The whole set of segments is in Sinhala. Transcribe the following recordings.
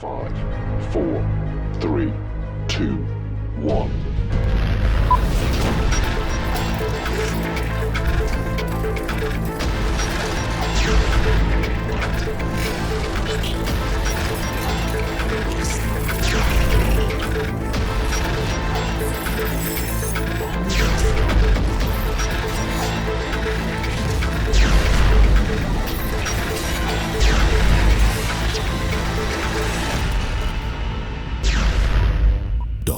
5, 4, 3, 2, 1.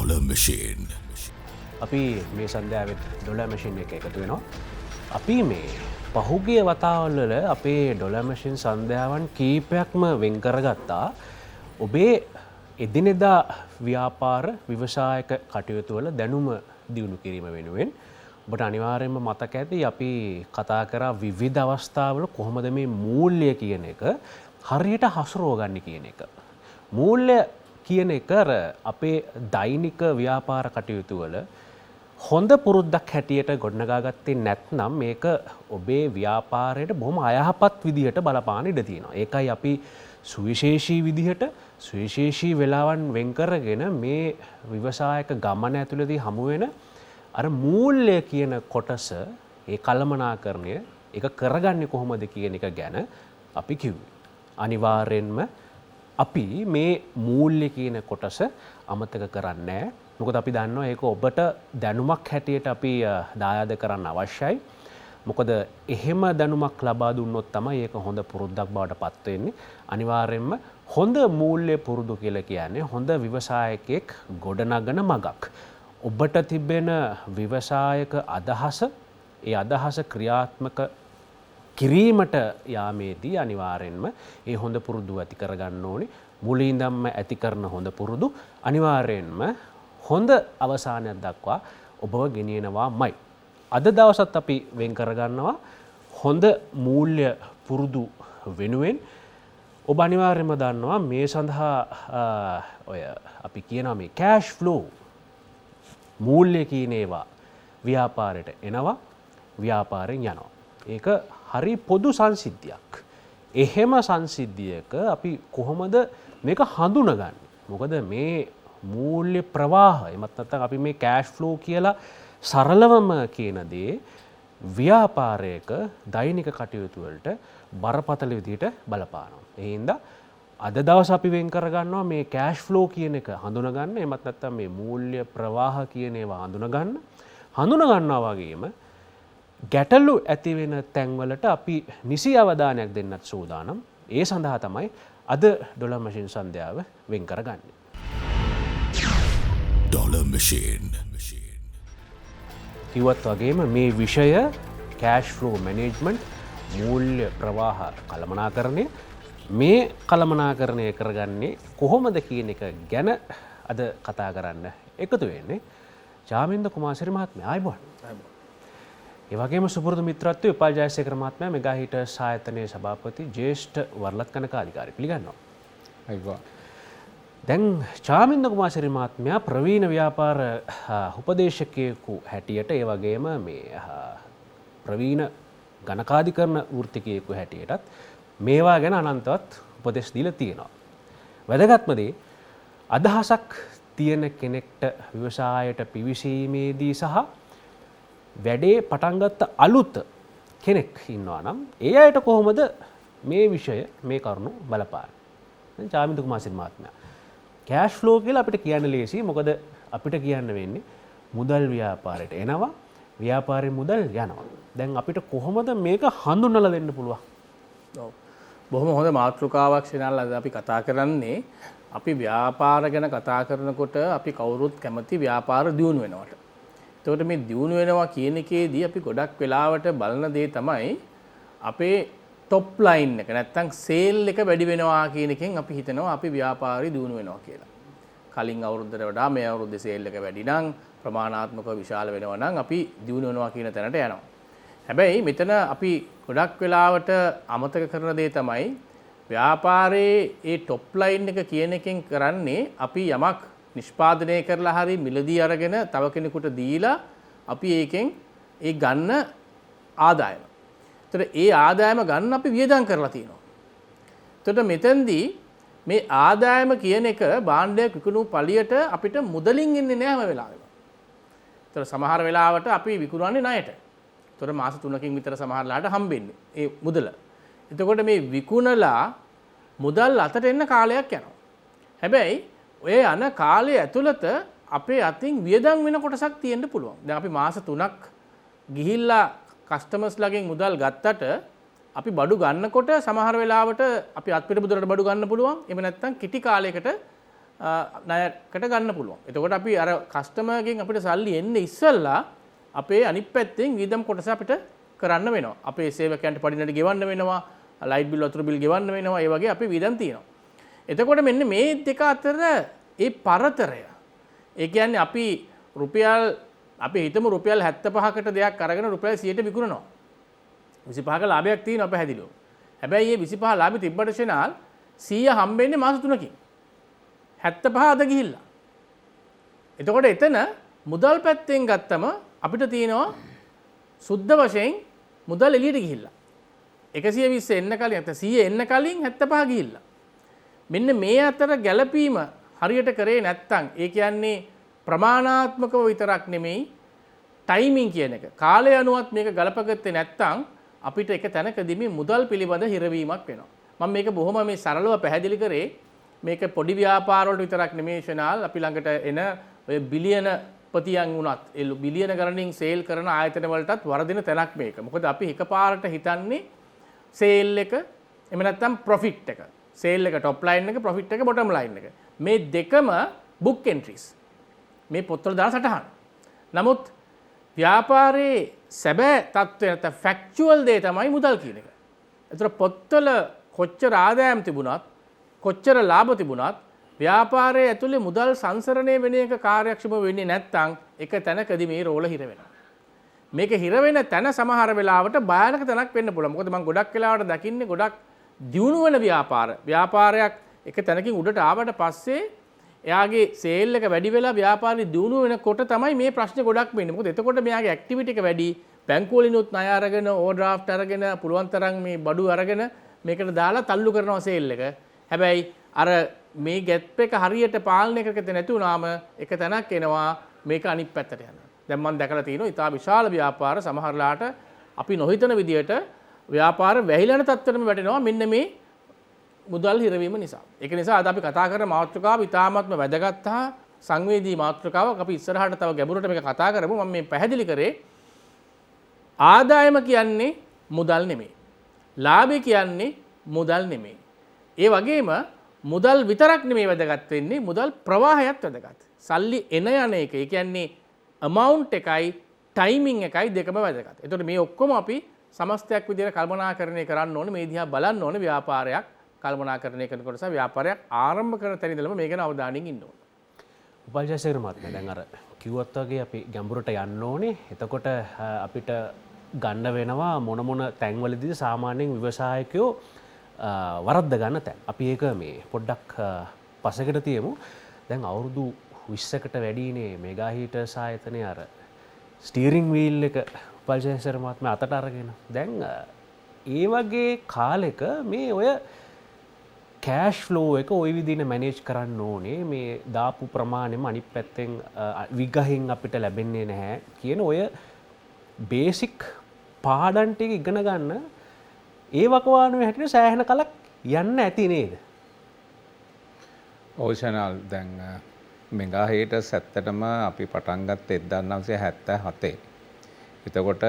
Dollar Machine. අපි මේ සන්ධ්‍යාවත් ඩොල මැසින් එක එකතු වෙනවා. අපි මේ පහුගිය වතාවල්වල අපේ ඩොල මැසින් සන්ධ්‍යාවන් කීපයක්ම වෙන් කරගත්තා. ඔබේ එදිනෙදා ව්‍යාපාර විවසායක කටයුතුවල දැනුම දියුණු කිරීම වෙනුවෙන් ඔබට අනිවාර්යෙන්ම මතක ඇති අපි කතා කරා විවිධ අවස්ථාවල කොහොමද මේ මූල්‍ය කියන එක හරියට හසුරෝගන්න කියන එක. මූල්‍ය කියන එක අපේ දෛනික ව්‍යාපාර කටයුතුවල හොඳ පුරුද්දක් හැටියට ගොඩනගාගත්තේ නැත්නම් මේක ඔබේ ව්‍යාපාරයට බොහොම අයහපත් විදිහට බලපාන ඉඩ තියෙනවා. ඒකයි අපි සුවිශේෂී විදිහට සුවිශේෂී වෙලාවන් වෙන් කරගෙන මේ විවසායක ගමන ඇතුළතදී හමු වෙන අර මූල්‍ය කියන කොටස ඒ කළමනාකරණය ඒක කරගන්නේ කොහොමද කියන එක ගැන අපි කිව්වේ. අනිවාර්යෙන්ම අපි මේ මූල්‍ය කියන කොටස අමතක කරන්නේ නැහැ. මොකද අපි දන්නවා ඒක ඔබට දැනුමක් හැටියට අපි දායාද කරන්න අවශ්‍යයි. මොකද එහෙම දැනුමක් ලබා දුන්නොත් තමයි ඒක හොඳ පුරුද්දක් බවට පත් වෙන්නේ. අනිවාර්යෙන්ම හොඳ මූල්‍ය පුරුදු කියලා කියන්නේ හොඳ ව්‍යවසායකයෙක් ගොඩනගන මගක්. ඔබට තිබෙන ව්‍යවසායක අදහස ඒ අදහස ක්‍රියාත්මක කිරීමට යාමේදී අනිවාර්යෙන්ම ඒ හොඳ පුරුදු ඇති කරගන්න ඕනේ. මුලින්දම්ම ඇති කරන හොඳ පුරුදු අනිවාර්යෙන්ම හොඳ අවසානයක් දක්වා ඔබව ගෙනියනවාමයි. අද දවසත් අපි වෙන් කරගන්නවා හොඳ මූල්‍ය පුරුදු වෙනුවෙන්. ඔබ අනිවාර්යෙන්ම දන්නවා මේ සඳහා ඔය අපි කියනවා මේ කෑෂ් ෆ්ලෝ මූල්‍ය කියන ඒවා ව්‍යාපාරයට එනවා ව්‍යාපාරයෙන් යනවා. ඒක හරි පොදු සංසිද්ධියක්. එහෙම සංසිද්ධියක අපි කොහොමද මේක හඳුනගන්නේ? මොකද මේ මූල්‍ය ප්‍රවාහ එමත් නැත්නම් අපි මේ කෑෂ් ෆ්ලෝ කියලා සරලවම කියන දේ ව්‍යාපාරයක දෛනික කටයුතු වලට බරපතල විදිහට බලපානවා. ඒ හින්දා අද දවස් අපි වෙන් කරගන්නවා මේ කෑෂ් ෆ්ලෝ කියන එක හඳුනගන්න. එමත් නැත්නම් මේ මූල්‍ය ප්‍රවාහ කියන ඒවා හඳුනගන්නවා වගේම ගැටලු ඇති වෙන තැන්වලට අපි නිසි අවධානයක් දෙන්නත් සූදානම්. ඒ සඳහා තමයි අද ඩොලර් මැෂින් සන්ධ්‍යාව වෙන් කරගන්නේ. Dollar Machine. කිව්වත් වගේම මේ විෂය කෑෂ් ෆ්ලෝ මැනේජ්මන්ට් මූල්‍ය ප්‍රවාහ කළමනාකරණය මේ කළමනාකරණය කරගන්නේ කොහොමද කියන එක ගැන අද කතා කරන්න එකතු වෙන්නේ චාමින්ද කුමාරසිරි මහත්මයා. ආයුබෝවන්. ඒ වගේම සුපුරුදු මිත්‍රත්වයේ උපාල් ජයසේකර මහත්මයා මෙගාහිටස් ආයතනයේ සභාපති ජ්‍යෙෂ්ඨ වරලත් කනකාධිකාරී පිළිගන්නවා. අයිබෝවන්. දැන් චාමින්ද කුමාරසිරි මහත්මයා ප්‍රවීණ ව්‍යාපාර උපදේශකයෙකු හැටියට ඒ වගේම මේ ප්‍රවීණ ගණකාධිකරණ වෘත්තිකයෙකු හැටියටත් මේවා ගැන අනන්තවත් උපදෙස් දීලා තියෙනවා. වැදගත්ම දේ අදහසක් තියෙන කෙනෙක්ට ව්‍යවසායයට පිවිසීමේදී සහ වැඩේ පටන්ගත්ත අලුත් කෙනෙක් ඉන්නවා නම් ඒ අයට කොහොමද මේ විෂය මේ කරුණු බලපාන්නේ? චාමින්ද කුමාරසිරි මහත්මයා කෑෂ් ෆ්ලෝ කියලා අපිට කියන්න ලේසි. මොකද අපිට කියන්න වෙන්නේ මුදල් ව්‍යාපාරයට එනවා ව්‍යාපාරයෙන් මුදල් යනවා. දැන් අපිට කොහොමද මේක හඳුන්වලා දෙන්න පුළුවන්? බොහොම හොඳ මාතෘකාවක් ශිනාල්. අද අපි කතා කරන්නේ අපි ව්‍යාපාර ගැන කතා කරනකොට අපි කවුරුත් කැමති ව්‍යාපාර දියුණු වෙනවට. එතකොට මේ දියුණු වෙනවා කියන එකේදී අපි ගොඩක් වෙලාවට බලන දේ තමයි අපේ টොප් ලයින් එක නැත්තම් සේල් එක වැඩි වෙනවා කියන එකෙන් අපි හිතනවා අපි ව්‍යාපාරي දියුණු වෙනවා කියලා. කලින් අවුරුද්දට වඩා මේ අවුරුද්දේ සේල් එක වැඩි නම් ප්‍රමාණාත්මකව විශාල වෙනවා නම් අපි දියුණු වෙනවා කියන තැනට යනවා. හැබැයි මෙතන අපි ගොඩක් වෙලාවට අමතක කරන දේ තමයි ව්‍යාපාරයේ ඒ টොප් ලයින් එක කියන එකෙන් කරන්නේ අපි යමක් නිෂ්පාදනය කරලා හරි මිලදී අරගෙන තව කෙනෙකුට දීලා අපි ඒකෙන් ඒ ගන්න ආදායම. ඒතර ඒ ආදායම ගන්න අපි වියදම් කරලා තියෙනවා. එතකොට මෙතෙන්දී මේ ආදායම කියන එක භාණ්ඩයක් විකුණු පළියට අපිට මුදලින් එන්නේ නැහැ හැම වෙලාවෙම. ඒතර සමහර වෙලාවට අපි විකුණන්නේ ණයට. ඒතර මාස 3කින් විතර සමහරලාට හම්බෙන්නේ ඒ මුදල. එතකොට මේ විකුණලා මුදල් අතට එන්න කාලයක් යනවා. හැබැයි ඔය යන කාලය ඇතුළත අපේ අතින් වියදම් වෙන කොටසක් තියෙන්න පුළුවන්. දැන් අපි මාස 3ක් ගිහිල්ලා කස්ටමර්ස්ලාගෙන් මුදල් ගත්තට අපි බඩු ගන්නකොට සමහර වෙලාවට අපි අත්පිට මුදලට බඩු ගන්න පුළුවන්. එහෙම නැත්නම් කිටි කාලයකට ණයකට ගන්න පුළුවන්. එතකොට අපි අර කස්ටමර්ගෙන් අපිට සල්ලි එන්නේ ඉස්සෙල්ලා අපේ අනිත් පැත්තෙන් වියදම් කොටස අපිට කරන්න වෙනවා. අපේ සේවකයන්ට පඩිනට ගෙවන්න වෙනවා, ලයිට් බිල් වතුර බිල් ගෙවන්න වෙනවා. ඒ වගේ අපි වියදම් තියෙනවා. එතකොට මෙන්න මේ දෙක අතර ඒ පරතරය. ඒ කියන්නේ අපි හිතමු රුපියල් 75කට දෙයක් අරගෙන රුපියල් 100ට විකුණනවා. 25ක ලාභයක් තියෙනවා පැහැදිලිව. හැබැයි මේ 25 ලාභෙ තිබ්බට ෂෙනාල් 100 හම්බෙන්නේ මාස 3කින්. 75 අද ගිහිල්ලා. එතකොට එතන මුදල් පැත්තෙන් ගත්තම අපිට තියෙනවා සුද්ධ වශයෙන් මුදල් එළියට ගිහිල්ලා. 120 එන්න කලින් නැත්නම් 100 එන්න කලින් 75 ගිහිල්ලා. මෙන්න මේ අතර ගැළපීම හරියට කරේ නැත්නම් ඒ කියන්නේ ප්‍රමාණාත්මකව විතරක් නෙමෙයි ටයිමින් කියන එක. කාලය අනුවත් මේක ගලපගත්තේ නැත්නම් අපිට එක තැනකදී මේ මුදල් පිළිබඳ හිරවීමක් වෙනවා. මම මේක බොහොම මේ සරලව පැහැදිලි කරේ මේක පොඩි ව්‍යාපාර වලට විතරක් නෙමෙයි ෂෙනාල් අපි ළඟට එන ඔය බිලියන පතියන් වුණත් ඒ බිලියන ගණනින් සේල් කරන ආයතන වලටත් වරදින තැනක් මේක. මොකද අපි එකපාරට හිතන්නේ සේල් එක එහෙම නැත්නම් ප්‍රොෆිට් එක. සේල් එක টොප් ලයින් එක, ප්‍රොෆිට් එක බොටම් ලයින් එක. මේ දෙකම බුක් එන්ට්‍රීස්. මේ පොත්වල දාන සටහන්. නමුත් ව්‍යාපාරයේ සැබෑ තත්ත්වය නැත්නම් ෆැක්චුවල් දේ තමයි මුදල් කියන එක. ඒතර පොත්වල කොච්චර ආදායම් තිබුණත්, කොච්චර ලාභ තිබුණත් ව්‍යාපාරයේ ඇතුලේ මුදල් සංසරණය වෙන එක කාර්යක්ෂම වෙන්නේ නැත්නම් එක තැනකදී මේ රෝල හිර වෙනවා. මේක හිර වෙන තැන සමහර වෙලාවට භයානක තැනක් වෙන්න පුළුවන්. මොකද මම ගොඩක් වෙලාවට දකින්නේ ගොඩක් දියුණු වෙන ව්‍යාපාරයක් එක තැනකින් උඩට ආවට පස්සේ එයාගේ සේල් එක වැඩි වෙලා ව්‍යාපාරي දියුණු වෙනකොට තමයි මේ ප්‍රශ්නේ ගොඩක් වෙන්නේ. මොකද එතකොට මෙයාගේ ඇක්ටිවිටි එක වැඩි, බැංකුව වලිනුත් ණය අරගෙන, ඕවර්ඩ්‍රාෆ්ට් අරගෙන, පුළුවන් තරම් මේ බඩු අරගෙන මේකට දාලා තල්ලු කරනවා සේල් එක. හැබැයි අර මේ ගැප් එක හරියට පාලනය කරගත්තේ නැති වුණාම එක තැනක් එනවා මේක අනිත් පැත්තට යනවා. දැන් මම දැකලා තියෙනවා ඉතා විශාල ව්‍යාපාර සමහරලාට අපි නොහිතන විදියට ව්‍යාපාර වැහිලා යන තත්ත්වෙටම වැටෙනවා මෙන්න මේ මුදල් හිරවීම නිසා. ඒක නිසා අද අපි කතා කරන මාතෘකාව ඉතාමත්ම වැදගත් හා සංවේදී මාතෘකාවක්. අපි ඉස්සරහට තව ගැඹුරට මේක කතා කරමු. මම මේ පැහැදිලි කරේ ආදායම කියන්නේ මුදල් නෙමෙයි. ලාභය කියන්නේ මුදල් නෙමෙයි. ඒ වගේම මුදල් විතරක් නෙමෙයි වැදගත් වෙන්නේ, මුදල් ප්‍රවාහයත් වැදගත්. සල්ලි එන යන එක. ඒ කියන්නේ amount එකයි timing එකයි දෙකම වැදගත්. ඒතකොට මේ ඔක්කොම අපි සමස්තයක් විදිහට කල්පනාකරණය කරන්න ඕනේ. මේ දිහා බලන්න ඕනේ ව්‍යාපාරයක් කල්පනාකරණය කරනකොට සහ ව්යාපාරයක් ආරම්භ කරන තැන ඉඳලම මේක ගැන අවධානයෙන් ඉන්න ඕනේ. උපල්ජයසේකර මහත්මයා දැන් අර කිව්වත් වගේ අපි ගැඹුරට යන්න ඕනේ. එතකොට අපිට ගන්න වෙනවා මොන තැන්වලදීද සාමාන්‍යයෙන් ව්‍යවසායකයෝ වරද්ද ගන්න තැන්. අපි ඒක මේ පොඩ්ඩක් පසකට තියමු. දැන් අවුරුදු 20කට වැඩිනේ මෙගාහීටර්ස් ආයතනය අර ස්ටීරිං වීල් එක උපල්ජයසේකර මහත්මයා අතට අරගෙන. දැන් ඒ වගේ කාලෙක මේ ඔය කෑෂ් ෆ්ලෝ එක ওই විදිහට මැනේජ් කරන්න ඕනේ. මේ දාපු ප්‍රමාණයම අනිත් පැත්තෙන් විගහින් අපිට ලැබෙන්නේ නැහැ කියන ඔය බේසික් පාඩම් ටික ඉගෙන ගන්න ඒ වකවානුවේ හැටියට සෑහෙන කලක් යන්න ඇති නේද? ඕෂනල් දැන් මෙගාහීටර්ස් ඇත්තටම අපි පටන් ගත්තේ 1977. එතකොට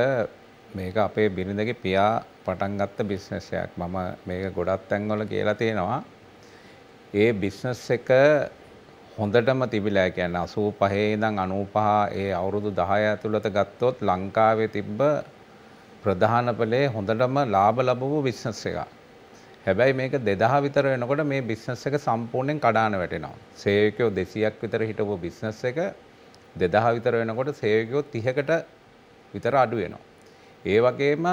මේක අපේ බිරිඳගේ පියා පටන් ගත්ත බිස්නස් එකක්. මම මේක ගොඩක් තැන්වල කියලා තියෙනවා. ඒ බිස්නස් එක හොඳටම තිබිලා කියන්නේ 85 ඉඳන් 95 ඒ අවුරුදු 10 ඇතුළත ගත්තොත් ලංකාවේ තිබ්බ ප්‍රධාන පෙළේ හොඳටම ලාභ ලැබුව බිස්නස් එකක්. හැබැයි මේක 2000 විතර වෙනකොට මේ බිස්නස් එක සම්පූර්ණයෙන් කඩාන වැටෙනවා. සේවකයෝ 200ක් විතර හිටපු බිස්නස් එක 2000 විතර වෙනකොට සේවකයෝ 30කට විතර අඩු වෙනවා. ඒ වගේම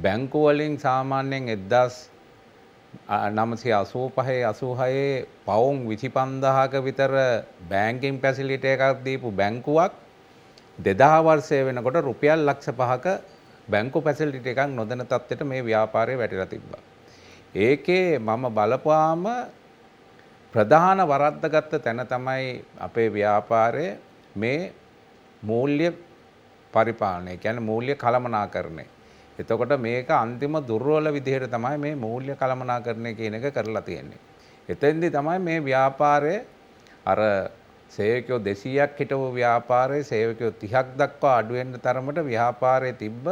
බැංකු වලින් සාමාන්‍යයෙන් 1985-86 පවුම් 25000ක විතර බැංකින් ෆැසිලිටි එකක් දීපු බැංකුවක් 2000 වර්ෂය වෙනකොට රුපියල් ලක්ෂ 5ක බැංකු ෆැසිලිටි එකක් නොදෙන තත්ත්වයට මේ ව්‍යාපාරය වැටිලා තිබ්බා. ඒකේ මම බලපුවාම ප්‍රධාන වරද්දගත්ත තැන තමයි අපේ ව්‍යාපාරයේ මේ මූල්‍ය පරිපාලනය කියන්නේ මූල්‍ය කළමනාකරණය. එතකොට මේක අන්තිම දුර්වල විදිහට තමයි මේ මූල්‍ය කළමනාකරණය කියන එක කරලා තියෙන්නේ. එතෙන්දී තමයි මේ ව්‍යාපාරයේ අර සේවකයෝ 200ක් හිටවු ව්‍යාපාරයේ සේවකයෝ 30ක් දක්වා අඩු වෙන්න තරමට ව්‍යාපාරයේ තිබ්බ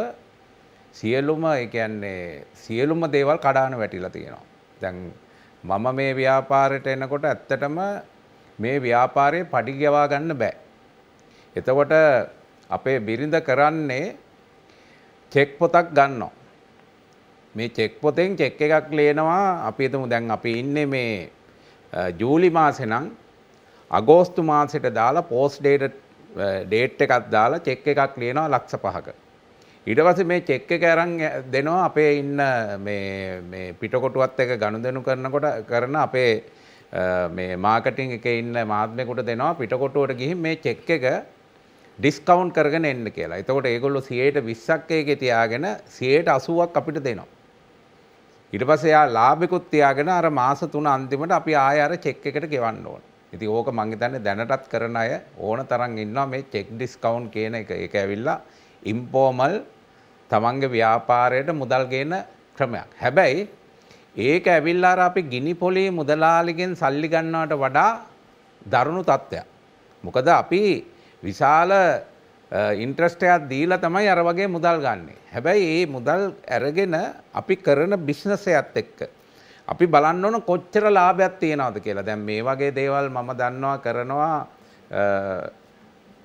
සියලුම ඒ කියන්නේ සියලුම දේවල් කඩාන වැටිලා තියෙනවා. දැන් මම මේ ව්‍යාපාරයට එනකොට ඇත්තටම මේ ව්‍යාපාරේ පඩි ගෙවා ගන්න බෑ. එතකොට අපේ බිරිඳ කරන්නේ චෙක් පොතක් ගන්නවා. මේ චෙක් පොතෙන් චෙක් එකක් ලියනවා. අපි හිතමු දැන් අපි ඉන්නේ මේ ජූලි මාසේ නම් අගෝස්තු මාසෙට දාලා පෝස්ට් ඩේට් එකක් දාලා චෙක් එකක් ලියනවා ලක්ෂ 5ක. ඊට පස්සේ මේ චෙක් එක අරන් දෙනවා අපේ ඉන්න මේ පිටකොටුවත් එක ගනුදෙනු කරන අපේ මේ මාකටිං එකේ ඉන්න මහත්මයෙකුට දෙනවා පිටකොටුවට ගිහින් මේ චෙක් එක ඩිස්කවුන්ට් කරගෙන එන්න කියලා. එතකොට ඒගොල්ලෝ 120ක් එකේ තියාගෙන 80ක් අපිට දෙනවා. ඊට පස්සේ යා ලාභෙකුත් තියාගෙන අර මාස 3 අන්තිමට අපි ආයෙ අර චෙක් එකට ගෙවන්න ඕන. ඉතින් ඕක මං හිතන්නේ දැනටත් කරන අය ඕන තරම් ඉන්නවා මේ චෙක් ඩිස්කවුන්ට් කියන එක. ඒක ඇවිල්ලා ඉන්ෆෝමල් තමන්ගේ ව්‍යාපාරයට මුදල් ගේන ක්‍රමයක්. හැබැයි ඒක ඇවිල්ලා අර අපි ගිනි පොලේ මුදලාලිගෙන් සල්ලි ගන්නවට වඩා දරුණු තත්ත්වයක්. මොකද අපි විශාල ඉන්ට්‍රස්ට් එකක් දීලා තමයි අර වගේ මුදල් ගන්නෙ. හැබැයි මේ මුදල් අරගෙන අපි කරන බිස්නස් එකත් එක්ක අපි බලන්න ඕන කොච්චර ලාභයක් තියනවද කියලා. දැන් මේ වගේ දේවල් මම දන්නවා කරනවා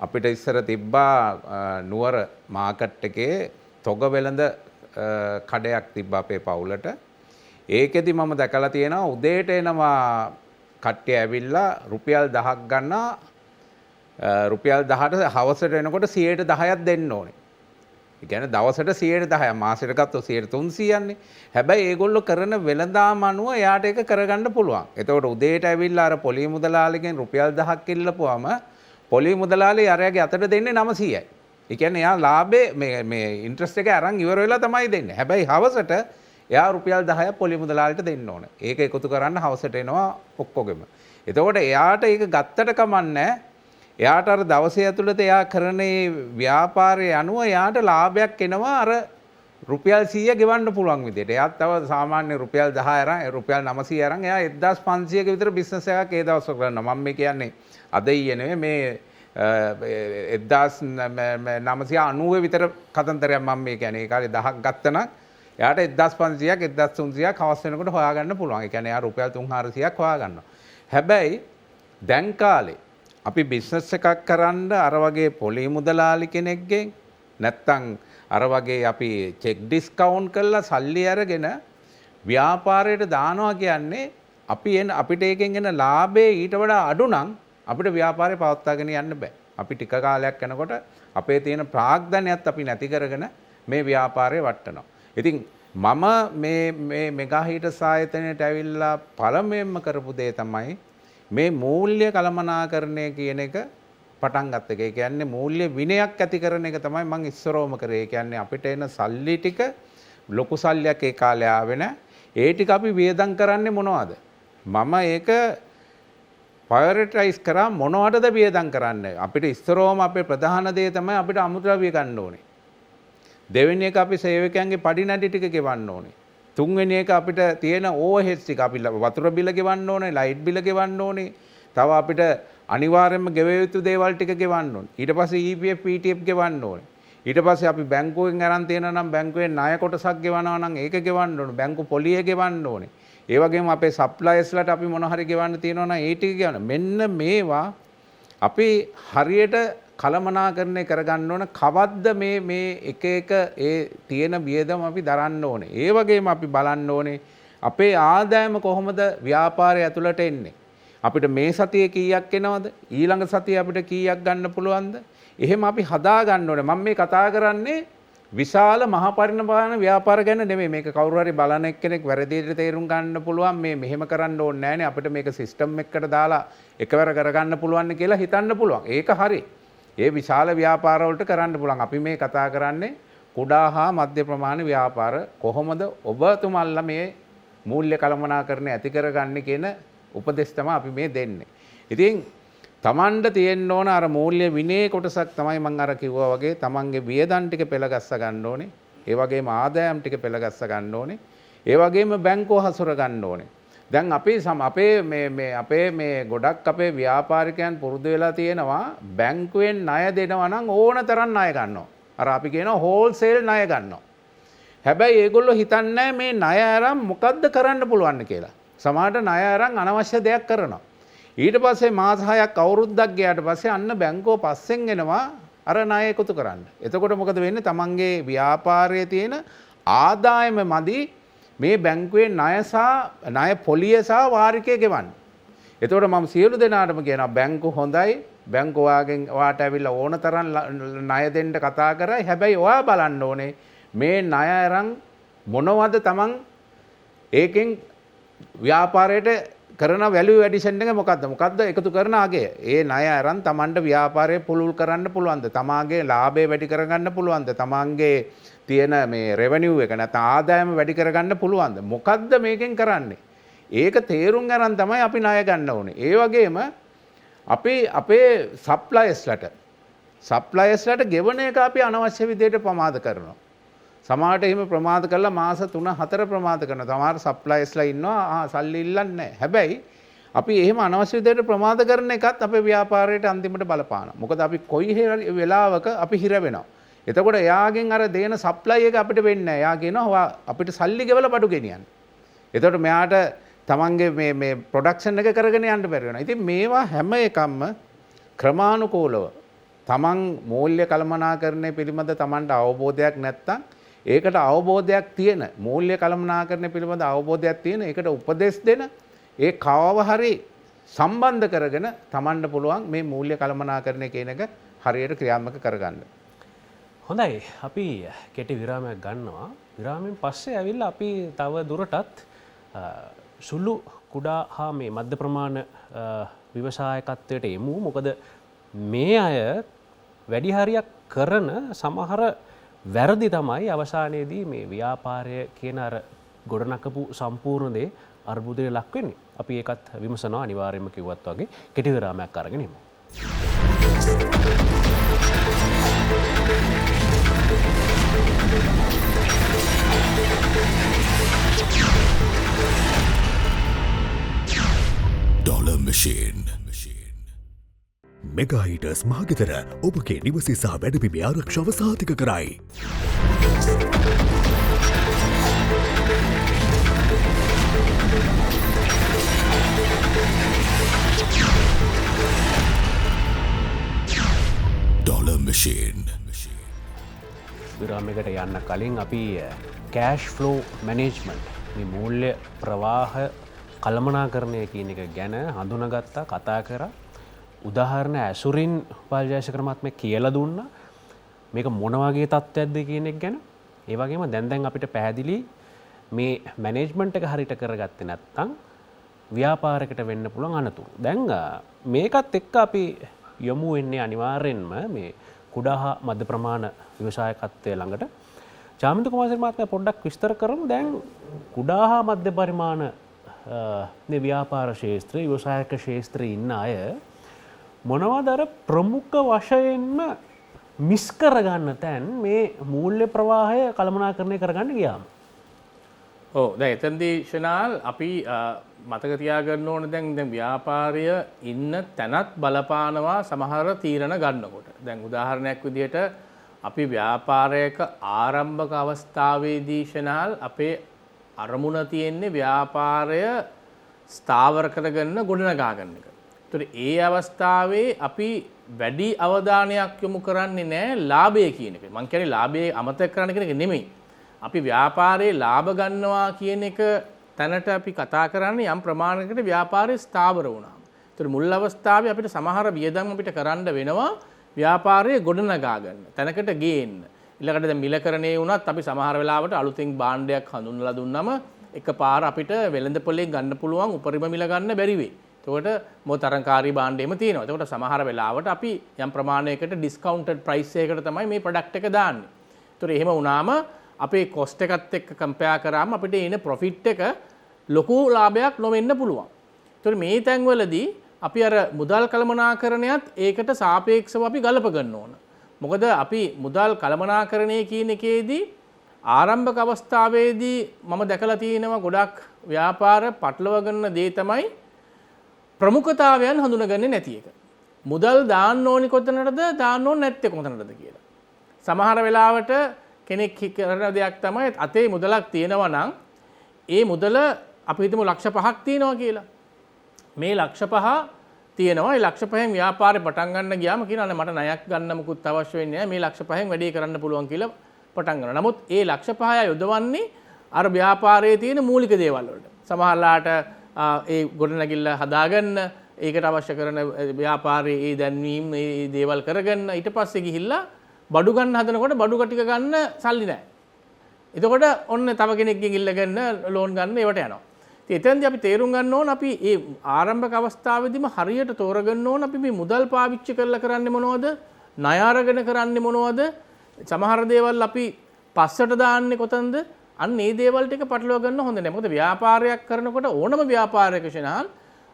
අපිට ඉස්සර තිබ්බා නුවර මාකට් එකේ තොග වෙළඳ කඩයක් තිබ්බා අපේ පවුලට. ඒකෙදි මම දැකලා තියෙනවා උදේට එනවා කට්ටිය ඇවිල්ලා රුපියල් 10ක් ගන්නවා. රුපියල් 10ට හවසට එනකොට 10%ක් දෙන්න ඕනේ. ඒ කියන්නේ දවසට 10%ක් මාසෙට ගත්තොත් 300න්නේ. හැබැයි ඒගොල්ලෝ කරන වෙළඳාම අනුව එයාට ඒක කරගන්න පුළුවන්. එතකොට උදේට ඇවිල්ලා අර පොලි මුදලාලිගෙන් රුපියල් 10ක් ඉල්ලපුවාම පොලි මුදලාලි අරයාගේ අතට දෙන්නේ 900යි. ඒ කියන්නේ එයා ලාභේ මේ ඉන්ට්‍රස්ට් එක අරන් ඉවර වෙලා තමයි දෙන්නේ. හැබැයි හවසට එයා රුපියල් 10ක් පොලි මුදලාලිට දෙන්න ඕන. ඒක එකතු කරන්න හවසට එනවා ඔක්කොගෙම. එතකොට එයාට ඒක ගත්තට කමන්නේ එයාට අර දවසේ ඇතුළත එයා කරන ව්‍යාපාරයේ අනුව එයාට ලාභයක් එනවා අර රුපියල් 100 ගෙවන්න පුළුවන් විදිහට. එයාත් තව සාමාන්‍ය රුපියල් 10 අරන් රුපියල් 900 අරන් එයා 1500ක විතර බිස්නස් එකක් ඒ දවස්වල කරනවා. මම මේ කියන්නේ අද ඊයේ නෙවෙයි මේ 1990 විතර කතන්දරයක් මම මේ කියන්නේ. ඒ කාලේ 10ක් ගත්තනම් එයාට 1500ක් 1300ක් හවස් වෙනකොට හොයාගන්න පුළුවන්. ඒ කියන්නේ එයා රුපියල් 300-400ක් හොයාගන්නවා. හැබැයි දැන් කාලේ අපි බිස්නස් එකක් කරන්න අර වගේ පොලි මුදලාලි කෙනෙක්ගෙන් නැත්තම් අර වගේ අපි චෙක් ඩිස්කවුන්ට් කරලා සල්ලි අරගෙන ව්‍යාපාරයට දානවා කියන්නේ අපිට ඒකෙන් එන ලාභේ ඊට වඩා අඩු නම් අපිට ව්‍යාපාරේ පවත්වාගෙන යන්න බෑ. අපි ටික කාලයක් යනකොට අපේ තියෙන ප්‍රාග්ධනයත් අපි නැති කරගෙන මේ ව්‍යාපාරේ වටනවා. ඉතින් මම මේ මෙගා හීටස් ආයතනයට ඇවිල්ලා පළමුවෙන්ම කරපු දේ තමයි මේ මූල්‍ය කළමනාකරණය කියන එක පටන් ගත්ත එක. ඒ කියන්නේ මූල්‍ය විනයක් ඇති කරන එක තමයි මම ඉස්සරවම කරේ. ඒ කියන්නේ අපිට එන සල්ලි ටික ලොකු සල්ලියක් ඒ කාලේ ආවේ නැහැ. ඒ ටික අපි වියදම් කරන්නේ මොනවද? මම ඒක ප්‍රයොරිටයිස් කරා මොනවටද වියදම් කරන්නේ. අපිට ඉස්සරවම අපේ ප්‍රධාන දේ තමයි අපිට අමුද්‍රව්‍ය ගන්න ඕනේ. දෙවෙනි එක අපි සේවකයන්ගේ පඩි නැටි ටික ගෙවන්න ඕනේ. තුන්වෙනි එක අපිට තියෙන ඕවර්හෙඩ්ස් ටික අපි වතුර බිල ගෙවන්න ඕනේ, ලයිට් බිල ගෙවන්න ඕනේ. තව අපිට අනිවාර්යයෙන්ම ගෙවිය යුතු දේවල් ටික ගෙවන්න ඕනේ. ඊට පස්සේ EPF PTF ගෙවන්න ඕනේ. ඊට පස්සේ අපි බැංකුවෙන් අරන් තියෙනවා නම් බැංකුවේ ණය කොටසක් ගෙවනවා නම් ඒක ගෙවන්න ඕනේ. බැංකු පොලිය ගෙවන්න ඕනේ. ඒ වගේම අපේ සප්ලයර්ස්ලාට අපි මොන හරි ගෙවන්න තියෙනවා නම් ඒ ටික ගෙවන්න. මෙන්න මේවා අපි හරියට කළමනාකරණය කරගන්න ඕන. කවද්ද මේ එක ඒ තියෙන වියදම අපි දරන්න ඕනේ. ඒ වගේම අපි බලන්න ඕනේ අපේ ආදායම කොහොමද ව්‍යාපාරය ඇතුළට එන්නේ. අපිට මේ සතියේ කීයක් එනවද? ඊළඟ සතියේ අපිට කීයක් ගන්න පුළුවන්ද? එහෙම අපි හදා ගන්න ඕනේ. මම මේ කතා කරන්නේ විශාල මහා පරිණාමන ව්‍යාපාර ගැන නෙමෙයි. මේක කවුරු හරි බලන එක්කෙනෙක් වැරදියට තේරුම් ගන්න පුළුවන්. මෙහෙම කරන්න ඕනේ නැහැනේ. අපිට මේක සිස්ටම් එකකට දාලා එකවර කරගන්න පුළුවන් කියලා හිතන්න පුළුවන්. ඒක හරි. ඒ විශාල ව්‍යාපාරවලට කරන්න පුළුවන්. අපි මේ කතා කරන්නේ කුඩා හා මධ්‍ය ප්‍රමාණ ව්‍යාපාර කොහොමද ඔබතුමල්ලා මේ මූල්‍ය කළමනාකරණය ඇති කරගන්නේ කියන උපදෙස් තමයි අපි මේ දෙන්නේ. ඉතින් තමන්ට තියෙන්න ඕන අර මූල්‍ය විනය කොටසක් තමයි මම අර කිව්වා වගේ තමන්ගේ වියදම් ටික පෙළගස්ස ගන්න ඕනේ. ඒ වගේම ආදායම් ටික පෙළගස්ස ගන්න ඕනේ. ඒ වගේම බැංකුව හසුර ගන්න ඕනේ. දැන් අපේ මේ ගොඩක් අපේ ව්‍යාපාරිකයන් පුරුදු වෙලා තියෙනවා බැංකුවෙන් ණය දෙනවා නම් ඕන තරම් ණය ගන්නවා. අර අපි කියනවා හෝල්සේල් ණය ගන්නවා. හැබැයි ඒගොල්ලෝ හිතන්නේ මේ ණය අරන් මොකද්ද කරන්න පුළුවන් කියලා. සමහරට ණය අරන් අනවශ්‍ය දෙයක් කරනවා. ඊට පස්සේ මාස 6ක් අවුරුද්දක් ගියාට පස්සේ අන්න බැංකුව පස්සෙන් එනවා අර ණය එකතු කරන්න. එතකොට මොකද වෙන්නේ? තමන්ගේ ව්‍යාපාරයේ තියෙන ආදායම මදි මේ බැංකුවේ ණය පොලිය සහ වාරිකය ගෙවන්න. එතකොට මම සියලු දෙනාටම කියනවා බැංකු හොඳයි. බැංකුව ඔයාට ඇවිල්ලා ඕන තරම් ණය දෙන්න කතා කරයි. හැබැයි ඔයා බලන්න ඕනේ මේ ණය අරන් මොනවද තමන් ඒකෙන් ව්‍යාපාරයට කරන වැලියු ඇඩිෂන් එක මොකද්ද එකතු කරන අගය. ඒ ණය අරන් තමන්ට ව්‍යාපාරය පුළුල් කරන්න පුළුවන්ද? තමාගේ ලාභය වැඩි කරගන්න පුළුවන්ද? තමන්ගේ තියෙන මේ රෙවෙනියු එක නැත්නම් ආදායම වැඩි කරගන්න පුළුවන්ද? මොකද්ද මේකෙන් කරන්නේ? ඒක තේරුම් ගන්න තමයි අපි ණය ගන්න ඕනේ. ඒ වගේම අපේ සප්ලයර්ස්ලට ගෙවන එක අපි අනවශ්‍ය විදිහට ප්‍රමාද කරනවා. සමහරට එහෙම ප්‍රමාද කරලා මාස 3-4 ප්‍රමාද කරනවා. සමහර සප්ලයර්ස්ලා ඉන්නවා සල්ලි ඉල්ලන්නේ නැහැ. හැබැයි අපි එහෙම අනවශ්‍ය විදිහට ප්‍රමාද කරන එකත් අපේ ව්‍යාපාරයට අන්තිමට බලපානවා. මොකද අපි කොයි වෙලාවක අපි හිර වෙනවා. එතකොට එයාගෙන් අර දෙන සප්ලයි එක අපිට වෙන්නේ නැහැ. එයා කියනවා අපිට සල්ලි ගෙවලා බඩු ගෙනියන්න. එතකොට මෙයාට තමන්ගේ මේ ප්‍රොඩක්ෂන් එක කරගෙන යන්න බැරි වෙනවා. ඉතින් මේවා හැම එකක්ම ක්‍රමානුකූලව තමන් මූල්‍ය කළමනාකරණය පිළිබඳ තමන්ට අවබෝධයක් නැත්නම් ඒකට අවබෝධයක් තියෙන මූල්‍ය කළමනාකරණය පිළිබඳ අවබෝධයක් තියෙන ඒකට උපදෙස් දෙන ඒ කවව හරි සම්බන්ධ කරගෙන තමන්ට පුළුවන් මේ මූල්‍ය කළමනාකරණය කියන එක හරියට ක්‍රියාත්මක කරගන්න. හොඳයි අපි කෙටි විරාමයක් ගන්නවා. විරාමයෙන් පස්සේ ඇවිල්ලා අපි තව දුරටත් සුළු කුඩා හා මේ මධ්‍ය ප්‍රමාණ ව්‍යවසායකත්වයට එමු. මොකද මේ අය වැඩි හරියක් කරන සමහර වැරදි තමයි අවසානයේදී මේ ව්‍යාපාරය කියන අර ගොඩනකපු සම්පූර්ණ දේ අර්බුදයට ලක් වෙන්නේ. අපි ඒකත් විමසනවා අනිවාර්යයෙන්ම කිව්වත් වගේ කෙටි විරාමයක් අරගෙන එමු. Dollar Machine. මෙගාහිටස් මහගෙදර ඔබගේ නිවසේ සහ වැඩබිමේ ආරක්ෂාව සහතික කරයි. Dollar Machine. විරාමයකට යන්න කලින් අපි කෑෂ් ෆ්ලෝ මැනේජ්මන්ට් මේ මූල්‍ය ප්‍රවාහ කළමනාකරණය කියන එක ගැන හඳුනගත්තා, කතා කරා. උදාහරණ ඇසුරින් උපාධ්‍යාශ ක්‍රමත් මේ කියලා දුන්නා. මේක මොන වගේ තත්ත්වයක්ද කියන එක ගැන. ඒ වගේම දැන් අපිට පැහැදිලි මේ මැනේජ්මන්ට් එක හරියට කරගත්තේ නැත්නම් ව්‍යාපාරයකට වෙන්න පුළුවන් අනතුරු. දැන් මේකත් එක්ක අපි යොමු වෙන්නේ අනිවාර්යෙන්ම මේ කුඩා හා මධ්‍ය ප්‍රමාණ ව්‍යවසායකත්වයේ ළඟට. ජාමින්ද කුමාරසිරි මහත්මයා පොඩ්ඩක් විස්තර කරමු. දැන් කුඩා හා මධ්‍ය පරිමාණ මේ ව්‍යාපාර ක්ෂේත්‍රයේ ව්‍යවසායක ක්ෂේත්‍රයේ ඉන්න අය මොනවද අර ප්‍රමුඛ වශයෙන්ම මිස් කරගන්න තැන් මේ මූල්‍ය ප්‍රවාහය කළමනාකරණය කරගන්න ගියාම? ඔව් දැන් එතනදී ශනාල් අපි මතක තියාගන්න ඕන දැන් ව්‍යාපාරය ඉන්න තැනත් බලපානවා සමහර තීරණ ගන්නකොට. දැන් උදාහරණයක් විදිහට අපි ව්‍යාපාරයක ආරම්භක අවස්ථාවේදී ශනාල් අපේ අරමුණ තියෙන්නේ ව්‍යාපාරය ස්ථාවර කරගන්න ගොඩනගා ගන්න එක. ඒ අවස්ථාවේ අපි වැඩි අවධානයක් යොමු කරන්නේ නැහැ ලාභය කියන එක. මං කියන්නේ ලාභය අමතක කරන්න කියන එක නෙමෙයි. අපි ව්‍යාපාරයේ ලාභ ගන්නවා කියන එක තැනට අපි කතා කරන්නේ යම් ප්‍රමාණයකට ව්‍යාපාරය ස්ථාවර වුණාම. ඒතර මුල් අවස්ථාවේ අපිට සමහර වියදම් අපිට කරන්න වෙනවා ව්‍යාපාරය ගොඩනගා ගන්න. තැනකට ගේන්න. ඊළඟට දැන් මිලකරණේ වුණත් අපි සමහර වෙලාවට අලුතෙන් භාණ්ඩයක් හඳුන්වලා දුන්නම එකපාර අපිට වෙළඳපොලේ ගන්න පුළුවන් උපරිම මිල ගන්න බැරි වෙයි. එතකොට මොතරංකාරී භාණ්ඩ එහෙම තියෙනවා. එතකොට සමහර වෙලාවට අපි යම් ප්‍රමාණයකට ඩිස්කවුන්ටඩ් ප්‍රයිස් එකකට තමයි මේ ප්‍රොඩක්ට් එක දාන්නේ. ඒතකොට එහෙම වුණාම අපේ කොස්ට් එකත් එක්ක කම්පෙයාර් කරාම අපිට එන ප්‍රොෆිට් එක ලොකු ලාභයක් නොවෙන්න පුළුවන්. ඒතකොට මේ තැන්වලදී අපි අර මුදල් කළමනාකරණයත් ඒකට සාපේක්ෂව අපි ගලප ගන්න ඕන. මොකද අපි මුදල් කළමනාකරණය කියන එකේදී ආරම්භක අවස්ථාවේදී මම දැකලා තියෙනවා ගොඩක් ව්‍යාපාර පටලව ගන්න දේ තමයි ප්‍රමුඛතාවයන් හඳුනගන්නේ නැති එක. මුදල් දාන්න ඕනි කොතනටද දාන්න ඕනේ නැත්තේ කොතනටද කියලා. සමහර වෙලාවට කෙනෙක් කරන දෙයක් තමයි අතේ මුදලක් තියෙනවා නම් ඒ මුදල අපි හිතමු ලක්ෂ 5ක් තියෙනවා කියලා. මේ ලක්ෂ 5 තියෙනවා. ඒ ලක්ෂ 5න් ව්‍යාපාරේ පටන් ගන්න ගියාම කියනවා මට ණයක් ගන්න මුකුත් අවශ්‍ය වෙන්නේ නැහැ. මේ ලක්ෂ 5න් වැඩේ කරන්න පුළුවන් කියලා පටන් ගන්නවා. නමුත් ඒ ලක්ෂ 5 යොදවන්නේ අර ව්‍යාපාරයේ තියෙන මූලික දේවල් වලට. සමහරලාට ඒ ගොඩනැගිල්ල හදාගන්න, ඒකට අවශ්‍ය කරන ව්‍යාපාරයේ ඒ දැන්වීම් ඒ දේවල් කරගන්න, ඊට පස්සේ ගිහිල්ලා බඩු ගන්න හදනකොට බඩු ටික ගන්න සල්ලි නැහැ. එතකොට ඔන්න තව කෙනෙක්ගෙන් ඉල්ලගන්න ලෝන් ගන්න ඒවට යනවා. ඉතින් එතෙන්දී අපි තේරුම් ගන්න ඕන අපි මේ ආරම්භක අවස්ථාවේදීම හරියට තෝරගන්න ඕන අපි මේ මුදල් පාවිච්චි කරලා කරන්නේ මොනවද? ණය අරගෙන කරන්නේ මොනවද? සමහර දේවල් අපි පස්සට දාන්නේ කොතනද? අන්න ඒ දේවල් ටික පටලවා ගන්න හොඳ නැහැ. මොකද ව්‍යාපාරයක් කරනකොට ඕනම ව්‍යාපාරයක ශනාල්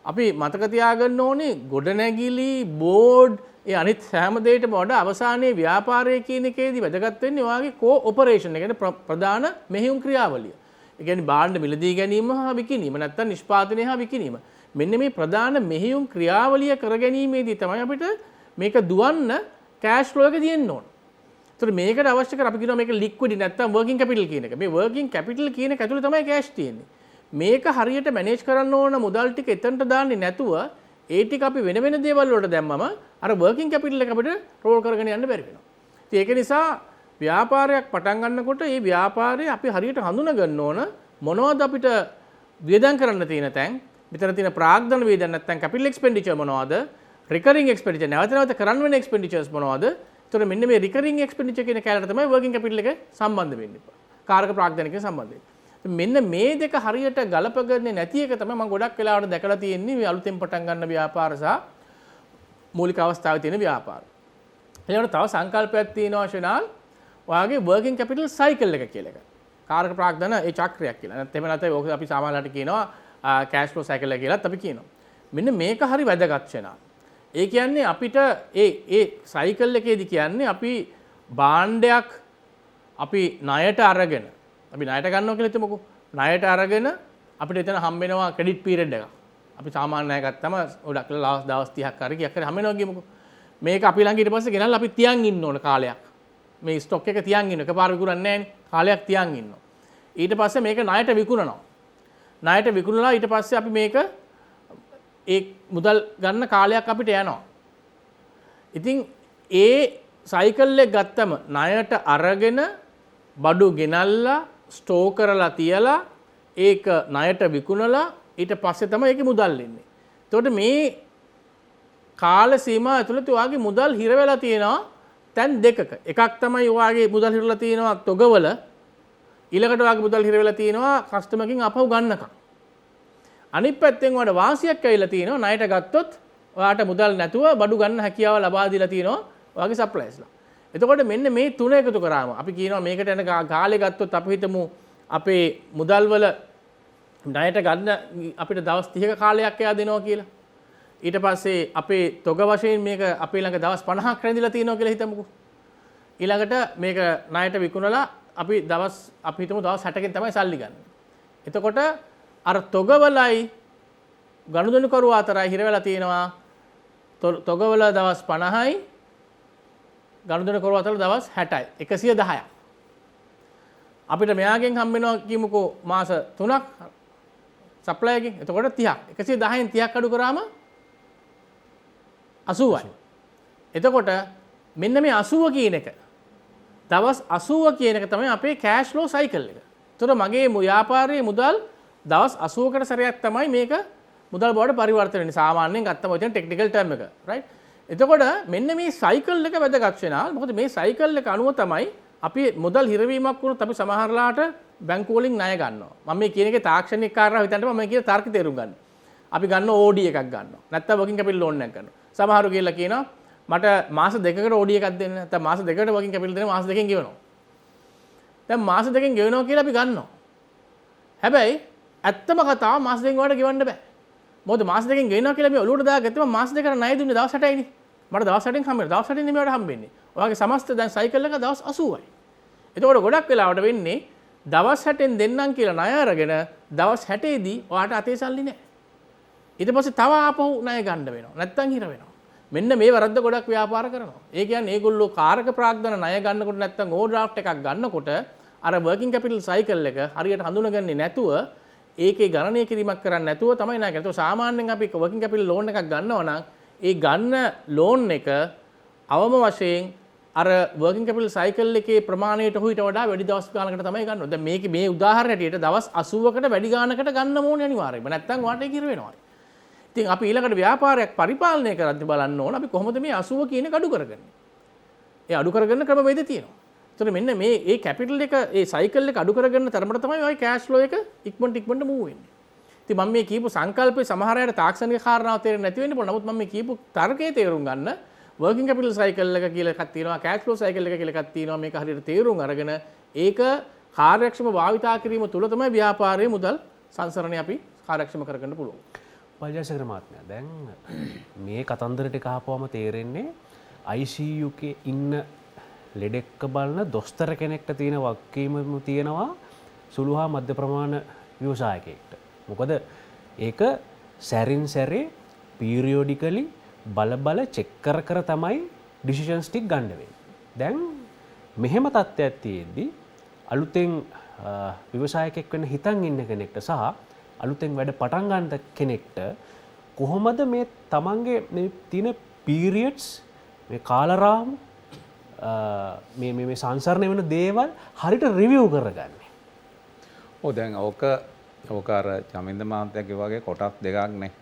අපි මතක තියාගන්න ඕනේ ගොඩනැගිලි බෝඩ් ඒ අනිත් හැම දෙයකටම වඩා අවසානයේ ව්‍යාපාරය කියන එකේදී වැදගත් වෙන්නේ ඔයාගේ කෝපරේෂන් එක. කියන්නේ ප්‍රධාන මෙහෙයුම් ක්‍රියාවලිය. ඒ කියන්නේ භාණ්ඩ මිලදී ගැනීම හා විකිණීම නැත්නම් නිෂ්පාදනය හා විකිණීම. මෙන්න මේ ප්‍රධාන මෙහෙයුම් ක්‍රියාවලිය කර ගැනීමේදී තමයි අපිට මේක දුවන්න කෑෂ් ෆ්ලෝ එක තියෙන්න ඕන. ඒතර මේකට අවශ්‍ය කර අපි කියනවා මේක ලික්විඩ් නැත්නම් වර්කින් කැපිටල් කියන එක. මේ වර්කින් කැපිටල් කියන එක ඇතුලේ තමයි කෑෂ් තියෙන්නේ. මේක හරියට මැනේජ් කරන්න ඕන මුදල් ටික එතනට දාන්නේ නැතුව ඒ ටික අපි වෙන වෙන දේවල් වලට දැම්මම අර වර්කින් කැපිටල් එක අපිට රෝල් කරගෙන යන්න බැරි වෙනවා. ඉතින් ඒක නිසා ව්‍යාපාරයක් පටන් ගන්නකොට මේ ව්‍යාපාරය අපි හරියට හඳුනා ගන්න ඕන මොනවද අපිට වියදම් කරන්න තියෙන තැන්, මෙතන තියෙන ප්‍රාග්ධන වියදම් නැත්නම් කැපිටල් එක්ස්පෙන්ඩිචර් මොනවද, රිකරින් එක්ස්පෙන්ඩිචර් නැවත නැවත කරන්න වෙන එක්ස්පෙන්ඩිචර්ස් මොනවද. ඒතර මෙන්න මේ රිකරින් එක්ස්පෙන්ඩිචර් කියන කැලේට තමයි වර්කින් කැපිටල් එක සම්බන්ධ වෙන්නේ. කාරක ප්‍රාග්ධනික සම්බන්ධ වෙන්නේ. මෙන්න මේ දෙක හරියට ගලපගන්නේ නැති එක තමයි මම ගොඩක් වෙලාවට දැකලා තියෙන්නේ මේ අලුතෙන් පටන් ගන්න ව්‍යාපාර සහ මූලික අවස්ථාවේ තියෙන ව්‍යාපාර. ඊළඟට තව සංකල්පයක් තියෙනවා ශනාල්. ඔයාගේ වර්කින් කැපිටල් සයිකල් එක කියලා එකක්. කාරක ප්‍රාග්ධන ඒ චක්‍රයක් කියලා. නැත්නම් නැත්නම් ඕක අපි සාමාන්‍යයට කියනවා කෑෂ් ෆ්ලෝ සයිකල් එක කියලාත් අපි කියනවා. මෙන්න මේක හරි වැදගත් ශනාල්. ඒ කියන්නේ අපිට ඒ සයිකල් එකේදී කියන්නේ අපි භාණ්ඩයක් අපි ණයට අරගෙන අපි ණයට ගන්නවා කියලා හිතමුකෝ. ණයට අරගෙන අපිට එතන හම්බ වෙනවා ක්‍රෙඩිට් පීරියඩ් එකක්. අපි සාමාන්‍ය ණය ගත්තම ගොඩක් වෙලා දවස් 30ක් හරි කීයක් හරි හම්බ වෙනවා කියමුකෝ. මේක අපි ළඟ ඊට පස්සේ ගෙනල්ලා අපි තියන් ඉන්න ඕන කාලයක්. මේ ස්ටොක් එක තියන් ඉන්න. එකපාර විකුණන්නේ නැහැනේ. කාලයක් තියන් ඉන්නවා. ඊට පස්සේ මේක ණයට විකුණනවා. ණයට විකුණලා ඊට පස්සේ අපි මේක ඒ මුදල් ගන්න කාලයක් අපිට යනවා. ඉතින් ඒ සයිකල් එක ගත්තම ණයට අරගෙන බඩු ගෙනල්ලා ස්ටෝ කරලා තියලා ඒක ණයට විකුණලා ඊට පස්සේ තමයි ඒකේ මුදල් එන්නේ. එතකොට මේ කාල සීමාව ඇතුළත ඔයාගේ මුදල් හිර වෙලා තියෙනවා තැන් දෙකක. එකක් තමයි ඔයාගේ මුදල් හිරලා තියෙනවා තොගවල. ඊළඟට ඔයාගේ මුදල් හිර වෙලා තියෙනවා කස්ටමර්කින් අපහු ගන්නකම්. අනිත් පැත්තෙන් ඔයාලට වාසියක් ඇවිල්ලා තියෙනවා ණයට ගත්තොත් ඔයාට මුදල් නැතුව බඩු ගන්න හැකියාව ලබා දීලා තියෙනවා ඔයාගේ සප්ලයර්ස්ලා. එතකොට මෙන්න මේ තුන එකතු කරාම අපි කියනවා මේකට යන කාලේ ගත්තොත් අපි හිතමු අපේ මුදල් වල ණයට ගන්න අපිට දවස් 30ක කාලයක් එයා දෙනවා කියලා. ඊට පස්සේ අපේ තොග වශයෙන් මේක අපේ ළඟ දවස් 50ක් රැඳිලා තියෙනවා කියලා හිතමුකෝ. ඊළඟට මේක ණයට විකුණලා අපි හිතමු දවස් 60කින් තමයි සල්ලි ගන්න. එතකොට අර තොගවලයි ගනුදෙනු කරුවා අතරයි හිර වෙලා තියෙනවා තොගවල දවස් 50යි ගනුදෙනු කරුවා අතර දවස් 60යි 110ක්. අපිට මෙයාගෙන් හම්බ වෙනවා කියමුකෝ මාස 3ක් සප්ලයි එකකින්. එතකොට 30ක් 110න් 30ක් අඩු කරාම 80යි. එතකොට මෙන්න මේ 80 කියන එක දවස් 80 කියන එක තමයි අපේ කෑෂ් ෆ්ලෝ සයිකල් එක. එතකොට මගේ ව්‍යාපාරයේ මුදල් දවස් 80කට සැරයක් තමයි මේක මුදල් බවට පරිවර්තන වෙන්නේ. සාමාන්‍යයෙන් ගත්තම ඔය ටෙක්නිකල් ටර්ම් එක. රයිට්. එතකොට මෙන්න මේ සයිකල් එක වැදගත් වෙනවා. මොකද මේ සයිකල් එක අනුව තමයි අපි මුදල් හිරවීමක් වුණොත් අපි සමහරලාට බැංකු වලින් ණය ගන්නවා. මම මේ කියන එකේ තාක්ෂණික කාරණා හිතන්න මම කියන තර්ක තේරුම් ගන්න. අපි ගන්න OD එකක් ගන්නවා. නැත්නම් වර්කින් කැපිටල් ලෝන් එකක් ගන්නවා. සමහරු කියලා කියනවා මට මාස දෙකකට OD එකක් දෙන්න. නැත්නම් මාස දෙකකට වර්කින් කැපිටල් දෙන්න මාස දෙකෙන් ගෙවනවා. දැන් මාස දෙකෙන් ගෙවනවා කියලා අපි ගන්නවා. හැබැයි ඇත්තම කතාව මාස දෙකෙන් වලට ගෙවන්න බෑ. මොකද මාස දෙකකින් ගේනවා කියලා මේ ඔලුවට දාගත්තම මාස දෙකකට ණය දුන්නේ දවස් 8යිනේ. මට දවස් 8න් හම්බෙන්නේ. දවස් 8න් නෙමෙයි හම්බෙන්නේ. ඔයාගේ සමස්ත දැන් සයිකල් එක දවස් 80යි. එතකොට ගොඩක් වෙලාවට වෙන්නේ දවස් 60න් දෙන්නම් කියලා ණය අරගෙන දවස් 60 දී ඔයාට අතේ සල්ලි නැහැ. ඊට පස්සේ තව ආපහු ණය ගන්න වෙනවා. නැත්තම් හිර වෙනවා. මෙන්න මේ වරද්ද ගොඩක් ව්‍යාපාර කරනවා. ඒ කියන්නේ ඒගොල්ලෝ කාරක ප්‍රාග්ධන ණය ගන්නකොට නැත්තම් ඕවර්ඩ්‍රාෆ්ට් එකක් ගන්නකොට අර වර්කින් කැපිටල් සයිකල් එක හරියට හඳුනගන්නේ නැතුව ඒකේ ගණනය කිරීමක් කරන්නේ නැතුව තමයි ණය ගන්නේ. ඒක සාමාන්‍යයෙන් අපි වර්කින් කැපිටල් ලෝන් එකක් ගන්නවා නම් ඒ ගන්න ලෝන් එක අවම වශයෙන් අර වර්කින් කැපිටල් සයිකල් එකේ ප්‍රමාණයට හුයිට වඩා වැඩි දවස් ගානකට තමයි ගන්න ඕනේ. දැන් මේකේ මේ උදාහරණයට දවස් 80කට වැඩි ගානකට ගන්න ඕනේ අනිවාර්යයෙන්ම. නැත්තම් වාට ඒක ඉර වෙනවා. ඉතින් අපි ඊළඟට ව්‍යාපාරයක් පරිපාලනය කරද්දී බලන්න ඕන අපි කොහොමද මේ 80 කියන එක අඩු කරගන්නේ. ඒ අඩු කරගන්න ක්‍රමවේද තියෙනවා. ඒතර මෙන්න මේ ඒ කැපිටල් එක ඒ සයිකල් එක අඩු කරගන්න තරමට තමයි ඔය කෑෂ් ෆ්ලෝ එක ඉක්මනට මූව් වෙන්නේ. ඉතින් මම මේ කියපු සංකල්පේ සමහර අයට තාක්ෂණික කාරණාව තේරෙන්නේ නැති වෙන්න පුළුවන්. නමුත් මම මේ කියපු තර්කයේ තේරුම් ගන්න වර්කින් කැපිටල් සයිකල් එක කියලා එකක් තියෙනවා, කෑෂ් ෆ්ලෝ සයිකල් එක කියලා එකක් තියෙනවා. මේක හරියට තේරුම් අරගෙන ඒක කාර්යක්ෂම භාවිතා කිරීම තුළ තමයි ව්‍යාපාරයේ මුදල් සංසරණය අපි කාර්යක්ෂම කරගන්න පුළුවන්. පල්ජාසකර මහත්මයා දැන් මේ කතන්දර ටික අහපුවම තේරෙන්නේ ICU එකේ ඉන්න ලෙඩෙක්ක බලන දොස්තර කෙනෙක්ට තියෙන වගකීම තියෙනවා සුළු හා මධ්‍ය ප්‍රමාණ ව්‍යවසායකයෙක්ට. මොකද ඒක සැරින් සැරේ පීරියෝඩිකලි බල චෙක් කර තමයි ඩිසිෂන්ස් ටික ගන්න වෙන්නේ. දැන් මෙහෙම තත්ත්වයක් තියෙද්දි අලුතෙන් ව්‍යවසායකයෙක් වෙන්න හිතන් ඉන්න කෙනෙක්ට සහ අලුතෙන් වැඩ පටන් ගන්න කෙනෙක්ට කොහොමද මේ තමන්ගේ මේ තියෙන පීරියඩ්ස් මේ කාලරාම මේ සංසරණය වෙන දේවල් හරියට රිවිව් කරගන්නේ. ඔව් දැන් ඕක අර චමින්ද මහත්තයා කිව්වා වගේ කොටස් දෙකක් නේ.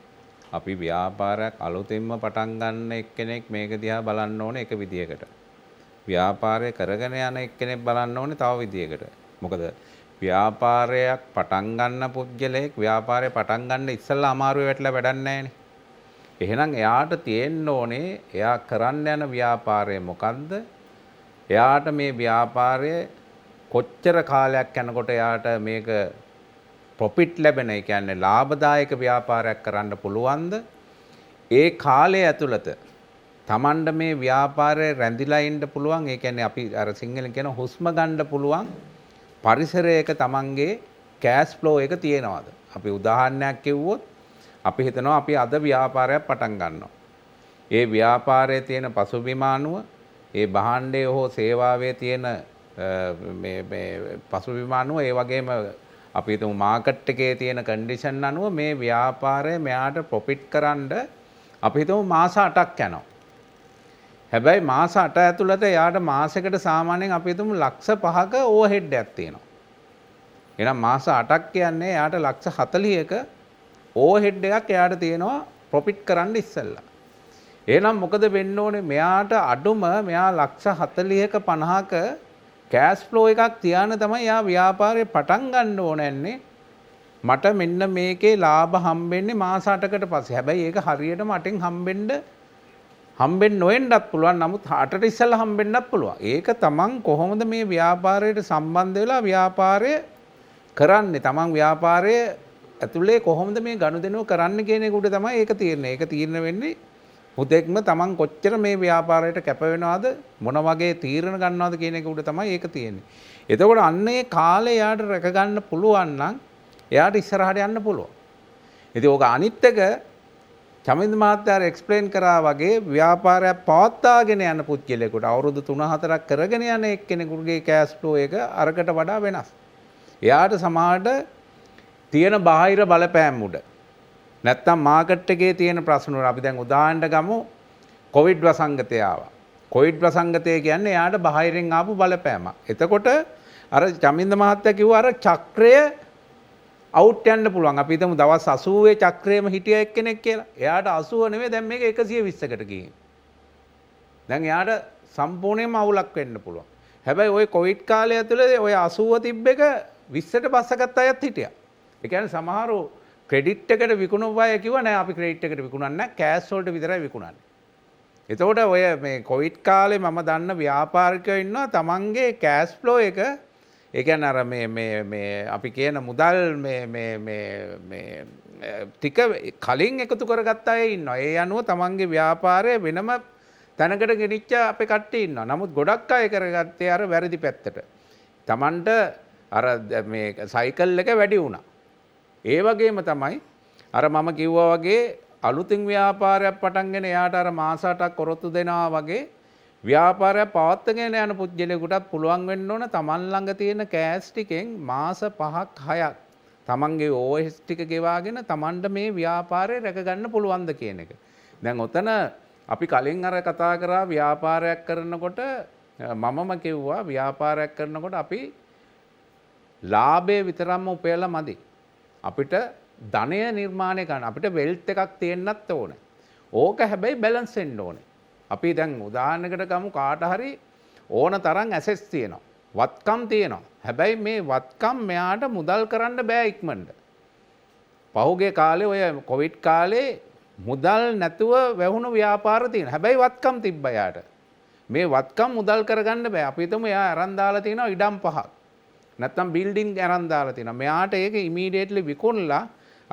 අපි ව්‍යාපාරයක් අලුතින්ම පටන් ගන්න එක්කෙනෙක් මේක දිහා බලන්න ඕනේ එක විදියකට. ව්‍යාපාරය කරගෙන යන එක්කෙනෙක් බලන්න ඕනේ තව විදියකට. මොකද ව්‍යාපාරයක් පටන් ගන්න පුද්ගලයෙක් ව්‍යාපාරය පටන් ගන්න ඉස්සෙල්ලා අමාරුවේ වැටලා වැඩක් නැහැනේ. එහෙනම් එයාට තියෙන්න ඕනේ එයා කරන්න යන ව්‍යාපාරය මොකද්ද? එයාට මේ ව්‍යාපාරය කොච්චර කාලයක් යනකොට එයාට මේක ප්‍රොෆිට් ලැබෙන, ඒ කියන්නේ ලාභදායක ව්‍යාපාරයක් කරන්න පුළුවන්ද? ඒ කාලය ඇතුළත Tamanda මේ ව්‍යාපාරය රැඳිලා ඉන්න පුළුවන්. ඒ කියන්නේ අපි අර සිංහලෙන් කියන හුස්ම ගන්න පුළුවන් පරිසරයක තමන්ගේ කෑෂ් ෆ්ලෝ එක තියෙනවද? අපි උදාහරණයක් කිව්වොත් අපි හිතනවා අපි අද ව්‍යාපාරයක් පටන් ගන්නවා. ඒ ව්‍යාපාරයේ තියෙන පසුබිම අනුව ඒ භාණ්ඩයේ හෝ සේවාවේ තියෙන මේ පසුබිම අනුව ඒ වගේම අපි හිතමු මාකට් එකේ තියෙන කන්ඩිෂන් අනුව මේ ව්‍යාපාරය මෙයාට ප්‍රොෆිට් කරන්න අපි හිතමු මාස 8ක් යනවා. හැබැයි මාස 8 ඇතුළත එයාට මාසයකට සාමාන්‍යයෙන් අපි හිතමු ලක්ෂ 5ක ඕවර්හෙඩ් එකක් තියෙනවා. එහෙනම් මාස 8ක් කියන්නේ එයාට ලක්ෂ 40ක ඕවර්හෙඩ් එකක් එයාට තියෙනවා ප්‍රොෆිට් කරන්න ඉස්සෙල්ලා. එහෙනම් මොකද වෙන්න ඕනේ? මෙයාට අඩුම මෙයා ලක්ෂ 40ක 50ක කෑෂ් ෆ්ලෝ එකක් තියාන තමයි එයා ව්‍යාපාරේ පටන් ගන්න ඕනන්නේ. මට මෙන්න මේකේ ලාභ හම්බෙන්නේ මාස 8කට පස්සේ. හැබැයි ඒක හරියටම 8න් හම්බෙන්න නොවෙන්නත් පුළුවන්. නමුත් 8ට ඉස්සෙල්ලා හම්බෙන්නත් පුළුවන්. ඒක තමන් කොහොමද මේ ව්‍යාපාරයට සම්බන්ධ වෙලා ව්‍යාපාරය කරන්නේ? තමන් ව්‍යාපාරය ඇතුලේ කොහොමද මේ ගනුදෙනුව කරන්න කියන එක උඩ තමයි ඒක තීරණය. ඒක තීරණය වෙන්නේ හුදෙක්ම තමන් කොච්චර මේ ව්‍යාපාරයට කැප වෙනවද, මොන වගේ තීරණ ගන්නවද කියන එක උඩ තමයි ඒක තියෙන්නේ. එතකොට අන්නේ කාලේ යාට රැක ගන්න පුළුවන් නම් එයාට ඉස්සරහට යන්න පුළුවන්. ඉතින් ඕක අනිත් එක චමින්ද මහත්තයා එක්ස්ප්ලেইন කරා වගේ ව්‍යාපාරයක් පවත්වාගෙන යන පුද්ගලයෙකුට අවුරුදු 3-4ක් කරගෙන යන එක්කෙනෙකුගේ කෑෂ් ෆ්ලෝ එක අරකට වඩා වෙනස්. එයාට සමහරට තියෙන බාහිර බලපෑම් උඩ නැත්තම් මාකට් එකේ තියෙන ප්‍රශ්න වල අපි දැන් උදාහරණයක් ගමු. කොවිඩ් වසංගතය ආවා. කොවිඩ් වසංගතය කියන්නේ එයාට බාහිරින් ආපු බලපෑමක්. එතකොට අර චමින්ද මහත්තයා කිව්වා අර චක්‍රය අවුට් යන්න පුළුවන්. අපි හිතමු දවස් 80 චක්‍රයේම හිටිය එක්කෙනෙක් කියලා. එයාට 80 නෙවෙයි දැන් මේක 120කට ගිහින්. දැන් එයාට සම්පූර්ණයෙන්ම අවුලක් වෙන්න පුළුවන්. හැබැයි ওই කොවිඩ් කාලය ඇතුලේ ওই 80 තිබ්බ එක 20ට බස්සගත් අයත් හිටියා. ඒ කියන්නේ සමහරව ක්‍රෙඩිට් එකට විකුණුව අය කිව්වා නෑ අපි ක්‍රෙඩිට් එකට විකුණන්නේ නෑ කෑෂ් වලට විතරයි විකුණන්නේ. එතකොට ඔය මේ කොවිඩ් කාලේ මම දන්න ව්‍යාපාරිකයෝ ඉන්නවා තමන්ගේ කෑෂ් ෆ්ලෝ එක ඒ කියන්නේ අර මේ අපි කියන මුදල් මේ ටික කලින් එකතු කරගත්ත අය ඉන්නවා. ඒ අනුව තමන්ගේ ව්‍යාපාරය වෙනම තැනකට ගෙනිච්ච අපේ කට්ටිය ඉන්නවා. නමුත් ගොඩක් අය කරගත්තේ අර වැරදි පැත්තට. තමන්ට අර මේ සයිකල් එක වැඩි වුණා. ඒ වගේම තමයි අර මම කිව්වා වගේ අලුතින් ව්‍යාපාරයක් පටන්ගෙන එයාට අර මාස 8ක් කොරොත්තු දෙනවා වගේ ව්‍යාපාරයක් පවත්වාගෙන යන පුද්ගලයෙකුටත් පුළුවන් වෙන්න ඕන තමන් ළඟ තියෙන කෑෂ් ටිකෙන් මාස 5ක් 6ක් තමන්ගේ OS ටික ගෙවාගෙන තමන්ට මේ ව්‍යාපාරය රැක ගන්න පුළුවන්ද කියන එක. දැන් ඔතන අපි කලින් අර කතා කරා ව්‍යාපාරයක් කරනකොට මමම කිව්වා ව්‍යාපාරයක් කරනකොට අපි ලාභය විතරක්ම උපයලා මදි. අපිට ධනය නිර්මාණය කරන්න අපිට වෙල්ත් එකක් තියෙන්නත් ඕනේ. ඕක හැබැයි බැලන්ස් වෙන්න ඕනේ. අපි දැන් උදාහරණයකට ගමු කාට හරි ඕන තරම් ඇසෙට්ස් තියෙනවා. වත්කම් තියෙනවා. හැබැයි මේ වත්කම් මෙයාට මුදල් කරන්න බෑ ඉක්මනට. පහුගිය කාලේ ඔය කොවිඩ් කාලේ මුදල් නැතුව වැහුණු ව්‍යාපාර තියෙනවා. හැබැයි වත්කම් තිබ්බා යාට. මේ වත්කම් මුදල් කරගන්න බෑ. අපි හිතමු එයා අරන් දාලා තියෙනවා ඉඩම් 5ක්. නැත්තම් බිල්ඩින් අරන් දාලා තියෙනවා. මෙයාට ඒක ඉමීඩියට්ලි විකුණලා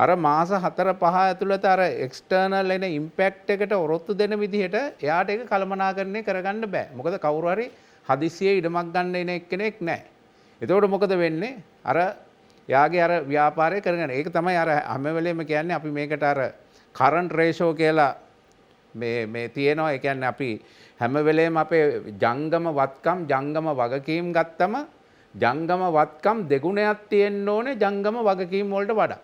අර මාස 4-5 ඇතුළත අර එක්ස්ටර්නල් එන ඉම්පැක්ට් එකට ඔරොත්තු දෙන විදිහට එයාට ඒක කළමනාකරණය කරගන්න බෑ. මොකද කවුරු හරි හදිස්සියේ ඉඩමක් ගන්න එන එක්කෙනෙක් නැහැ. එතකොට මොකද වෙන්නේ? අර යාගේ අර ව්‍යාපාරය කරගෙන. ඒක තමයි අර හැම වෙලේම කියන්නේ අපි මේකට අර කරන්ට් රේෂෝ කියලා මේ තියෙනවා. ඒ කියන්නේ අපි හැම වෙලේම අපේ ජංගම වත්කම් ජංගම වගකීම් ගත්තම ජංගම වත්කම් දෙගුණයක් තියෙන්න ඕනේ ජංගම වගකීම් වලට වඩා.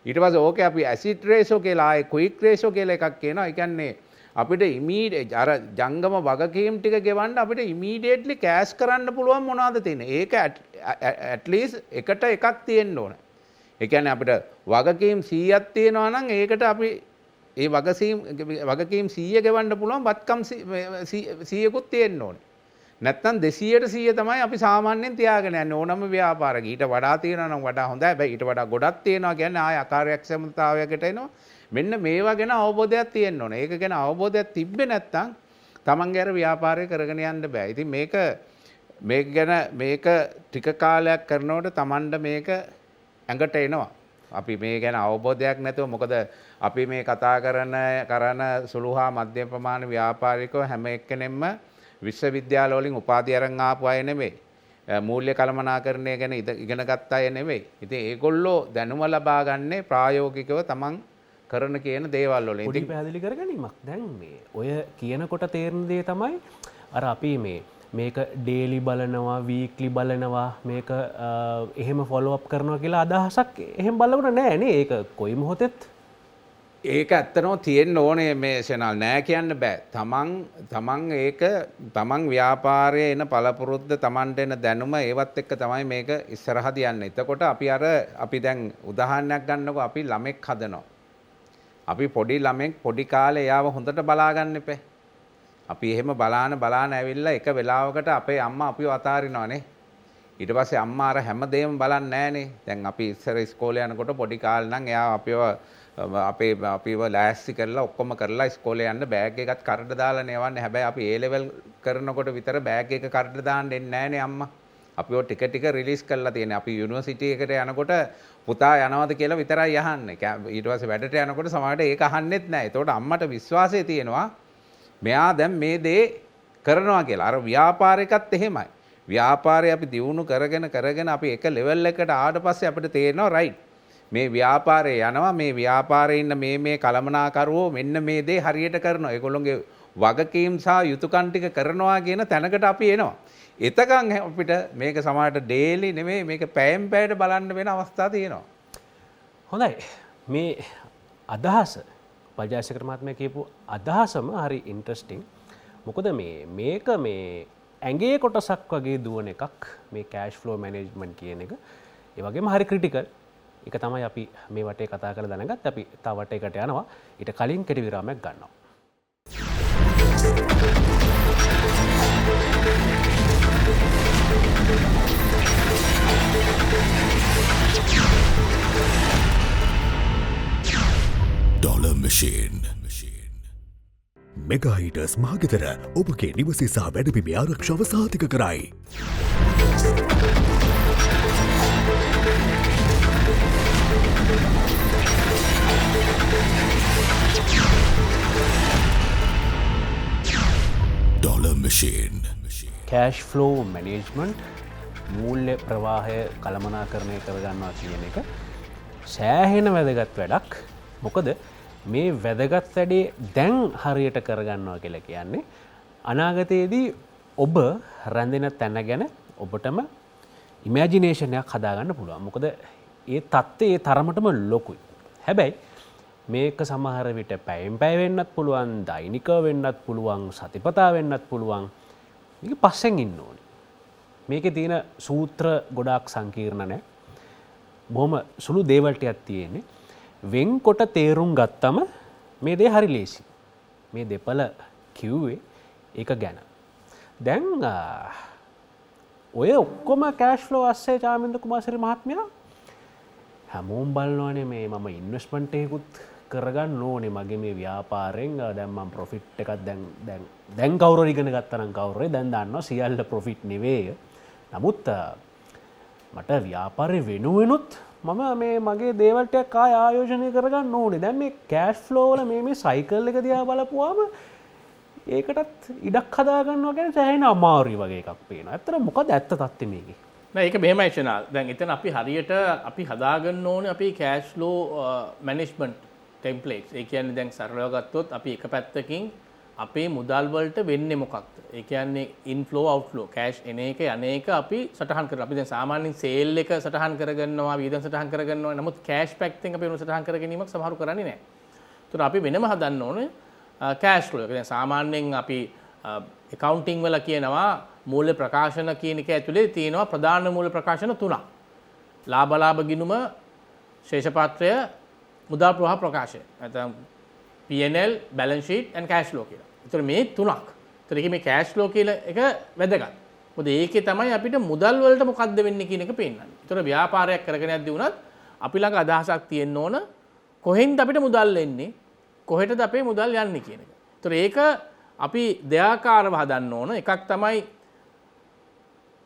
ඊට පස්සේ ඕකේ අපි ඇසිඩ් රේෂෝ කියලා ආයේ ක්වික් රේෂෝ කියලා එකක් කියනවා. ඒ කියන්නේ අපිට ඉමීඩියට් අර ජංගම වගකීම් ටික ගෙවන්න අපිට ඉමීඩියට්ලි කෑෂ් කරන්න පුළුවන් මොනවද තියෙන්නේ. ඒක at least එකට එකක් තියෙන්න ඕනේ. ඒ කියන්නේ අපිට වගකීම් 100ක් තියෙනවා නම් ඒකට අපි ඒ වගකීම් 100 ගෙවන්න පුළුවන් වත්කම් 100කුත් තියෙන්න ඕනේ. නැත්තම් 200ට 100 තමයි අපි සාමාන්‍යයෙන් තියාගෙන යන්නේ ඕනම ව්‍යාපාරයක. ඊට වඩා තියෙනවා නම් වඩා හොඳයි. හැබැයි ඊට වඩා ගොඩක් තියෙනවා කියන්නේ ආය අකාර්යක්ෂමතාවයකට එනවා. මෙන්න මේවා ගැන අවබෝධයක් තියෙන්න ඕනේ. ඒක ගැන අවබෝධයක් තිබ්බේ නැත්තම් තමන්ගේ අර ව්‍යාපාරය කරගෙන යන්න බෑ. ඉතින් මේක ගැන මේක ටික කාලයක් කරනකොට තමන්ට මේක ඇඟට එනවා. අපි මේ ගැන අවබෝධයක් නැතුව මොකද අපි මේ කතා කරන සුළු හා මධ්‍යම ප්‍රමාණ ව්‍යාපාරිකයෝ හැම එක්කෙනෙක්ම විශ්වවිද්‍යාල වලින් උපාධි අරන් ආපු අය නෙමෙයි. මූල්‍ය කළමනාකරණය ගැන ඉගෙන ගත්ත අය නෙමෙයි. ඉතින් ඒගොල්ලෝ දැනුම ලබා ගන්නේ ප්‍රායෝගිකව තමන් කරන කියන දේවල් වලින්. පොඩි පැහැදිලි කරගැනීමක්. දැන් මේ ඔය කියනකොට තේරෙන දේ තමයි අර අපි මේක ඩේලි බලනවා වීක්ලි බලනවා මේක එහෙම ෆොලෝ අප් කරනවා කියලා අදහසක් එහෙම බලවන නෑ නේ. ඒක කොයි මොහොතෙත් ඒක ඇත්තනම තියෙන්න ඕනේ මේ channel නෑ කියන්න බෑ. තමන් ව්‍යාපාරයේ එන පළපුරුද්ද තමන්ට එන දැනුම ඒවත් එක්ක තමයි මේක ඉස්සරහට යන්නේ. එතකොට අපි දැන් උදාහරණයක් ගන්නකො අපි ළමෙක් හදනවා. අපි පොඩි ළමෙක් පොඩි කාලේ එයාව හොඳට බලා ගන්න එපේ. අපි එහෙම බලාන ඇවිල්ලා එක වෙලාවකට අපේ අම්මා අපිව අතාරිනවනේ. ඊට පස්සේ අම්මා අර හැමදේම බලන්නේ නෑනේ. දැන් අපි ඉස්සර ඉස්කෝලේ යනකොට පොඩි කාලේ නම් එයා අපිව ලෑස්ති කරලා ඔක්කොම කරලා ඉස්කෝලේ යන්න බෑග් එකත් කරට දාලා නෙවන්නේ. හැබැයි අපි A level කරනකොට විතර බෑග් එක කරට දාන්න එන්නේ නෑනේ අම්මා. අපිව ටික ටික රිලීස් කරලා තියෙනවා. අපි යුනිවර්සිටි එකට යනකොට පුතා යනවද කියලා විතරයි අහන්නේ. ඊට පස්සේ වැඩට යනකොට සමහරවිට ඒක අහන්නෙත් නෑ. ඒතකොට අම්මට විශ්වාසය තියෙනවා මෙයා දැන් මේ දේ කරනවා කියලා. අර ව්‍යාපාරිකත් එහෙමයි. ව්‍යාපාරය අපි දියුණු කරගෙන අපි එක ලෙවල් එකකට ආවට පස්සේ අපිට තේරෙනවා රයිට් මේ ව්‍යාපාරේ යනවා මේ ව්‍යාපාරේ ඉන්න මේ කළමනාකරුවෝ මෙන්න මේ දේ හරියට කරනවා. ඒගොල්ලොන්ගේ වගකීම් සහ යුතුයකම් ටික කරනවා කියන තැනකට අපි එනවා. එතකන් අපිට මේක සමහරට ඩේලි නෙමෙයි මේක පැයෙන් පැයට බලන්න වෙන අවස්ථා තියෙනවා. හොඳයි. මේ අදහස පජාසකර මහත්මයා කියපු අදහසම හරි ඉන්ට්‍රස්ටිං. මොකද මේක ඇඟේ කොටසක් වගේ දුවන එකක් මේ කෑෂ් ෆ්ලෝ මැනේජ්මන්ට් කියන එක. ඒ වගේම හරි ක්‍රිටිකල්. ඒක තමයි අපි මේ වටේ කතා කරලා දැනගත්. අපි තව වටයකට යනවා. ඊට කලින් කෙටි විරාමයක් ගන්නවා. Dollar Machine. මෙගාහිටස් මහගෙදර ඔබගේ නිවසේ සහ වැඩබිමේ ආරක්ෂාව සහතික කරයි. machine. කෑෂ් ෆ්ලෝ මැනේජ්මන්ට් මූල්‍ය ප්‍රවාහය කළමනාකරණය කරගන්නවා කියන එක සෑහෙන වැදගත් වැඩක්. මොකද මේ වැදගත් වැඩේ දැන් හරියට කරගන්නවා කියලා කියන්නේ අනාගතයේදී ඔබ රැඳෙන තැන ගැන ඔබටම ඉමෑජිනේෂනයක් හදාගන්න පුළුවන්. මොකද ඒ තත්ත්වය ඒ තරමටම ලොකුයි. හැබැයි මේක සමහර විට පැයෙන් පැය වෙන්නත් පුළුවන්, දෛනික වෙන්නත් පුළුවන්, සතිපතා වෙන්නත් පුළුවන්. මේක පස්සෙන් ඉන්න ඕනේ. මේකේ තියෙන සූත්‍ර ගොඩාක් සංකීර්ණ නැහැ. බොහොම සුළු දේවල් ටිකක් තියෙන්නේ. වෙන්කොට තේරුම් ගත්තම මේ දේ හරි ලේසි. මේ දෙපළ කිව්වේ ඒක ගැන. දැන් ඔය ඔක්කොම කෑෂ් ෆ්ලෝ අස්සේ චාමින්ද කුමාරසිරි මහත්මයා හැමෝම බලනවානේ මේ මම ඉන්වෙස්ට්මන්ට් එකකුත් කරගන්න ඕනේ මගේ මේ ව්‍යාපාරයෙන්. දැන් මම ප්‍රොෆිට් එකක් දැන් කවුරු ඉගෙන ගත්තා නම් කවුරුයි දැන් දන්නවා සියල්ල ප්‍රොෆිට් නෙවෙයි. නමුත් මට ව්‍යාපාරේ වෙනුවෙනුත් මම මේ මගේ දේවල් ටික ආයෝජනය කරගන්න ඕනේ. දැන් මේ කෑෂ් ෆ්ලෝ වල මේ සයිකල් එක දිහා බලපුවාම ඒකටත් ඉඩක් හදාගන්නවා කියන්නේ සෑහෙන අමාරුයි වගේ එකක් පේනවා. ඇත්තට මොකද ඇත්ත තත්ත්වය මේකේ? නෑ ඒක මෙහෙමයි ෂනල්. දැන් එතන අපි හරියට අපි හදාගන්න ඕනේ අපි කෑෂ් ෆ්ලෝ මැනේජ්මන්ට් ටෙම්ප්ලේට්ස්. ඒ කියන්නේ දැන් සරලව ගත්තොත් අපි එක පැත්තකින් අපේ මුදල් වලට වෙන්නේ මොකක්ද? ඒ කියන්නේ ඉන්ෆ්ලෝ අවුට්ෆ්ලෝ කෑෂ් එන එක යන එක අපි සටහන් කරනවා. අපි දැන් සාමාන්‍යයෙන් සේල් එක සටහන් කරගන්නවා, වියදම් සටහන් කරගන්නවා. නමුත් කෑෂ් පැත්තෙන් අපි වෙන සටහන් කර ගැනීමක් සමහරු කරන්නේ නැහැ. ඒතර අපි වෙනම හදන්න ඕනේ කෑෂ් ෆ්ලෝ එක. දැන් සාමාන්‍යයෙන් අපි accounting වල කියනවා මූල්‍ය ප්‍රකාශන කියන එක ඇතුලේ තියෙනවා ප්‍රධාන මූල්‍ය ප්‍රකාශන තුනක්. ලාභ ගිණුම, ශේෂපත්‍රය, මුදල් ප්‍රවාහ ප්‍රකාශය. නැත්නම් P&L, balance sheet and cash flow කියලා. ඒතර මේ තුනක්. ඒතර ඒකේ මේ cash flow කියලා එක වැදගත්. මොකද ඒකේ තමයි අපිට මුදල් වලට මොකද්ද වෙන්නේ කියන එක පේන්නන්නේ. ඒතර ව්‍යාපාරයක් කරගෙන යද්දී වුණත් අපි ළඟ අදහසක් තියෙන්න ඕන කොහෙන්ද අපිට මුදල් එන්නේ, කොහෙටද අපේ මුදල් යන්නේ කියන එක. ඒතර ඒක අපි දෙආකාරව හදන්න ඕන. එකක් තමයි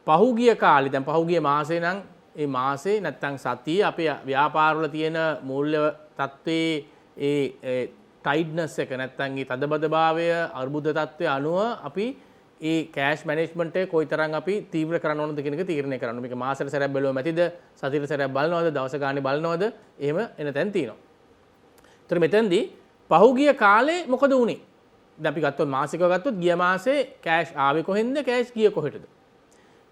පහුගිය කාලේ, දැන් පහුගිය මාසේ නම් ඒ මාසේ නැත්තම් සතියේ අපේ ව්‍යාපාරවල තියෙන මූල්‍ය තත්ත්වයේ ඒ ටයිඩ්නස් එක නැත්තම් ඒ තදබදභාවය, අර්බුද තත්ත්වය අනුව අපි ඒ කෑෂ් මැනේජ්මන්ට් එක කොයිතරම් අපි තීව්‍ර කරන්න ඕනද කියන එක තීරණය කරන්න. මේක මාසෙට සැරයක් බැලුවම ඇතිද, සතියට සැරයක් බලනවද, දවස ගානේ බලනවද, එහෙම එන තැන් තියෙනවා. ඒතර මෙතෙන්දී පහුගිය කාලේ මොකද වුනේ? දැන් අපි ගත්තොත් මාසිකව ගත්තොත් ගිය මාසේ කෑෂ් ආවේ කොහෙන්ද, කෑෂ් ගියේ කොහෙටද?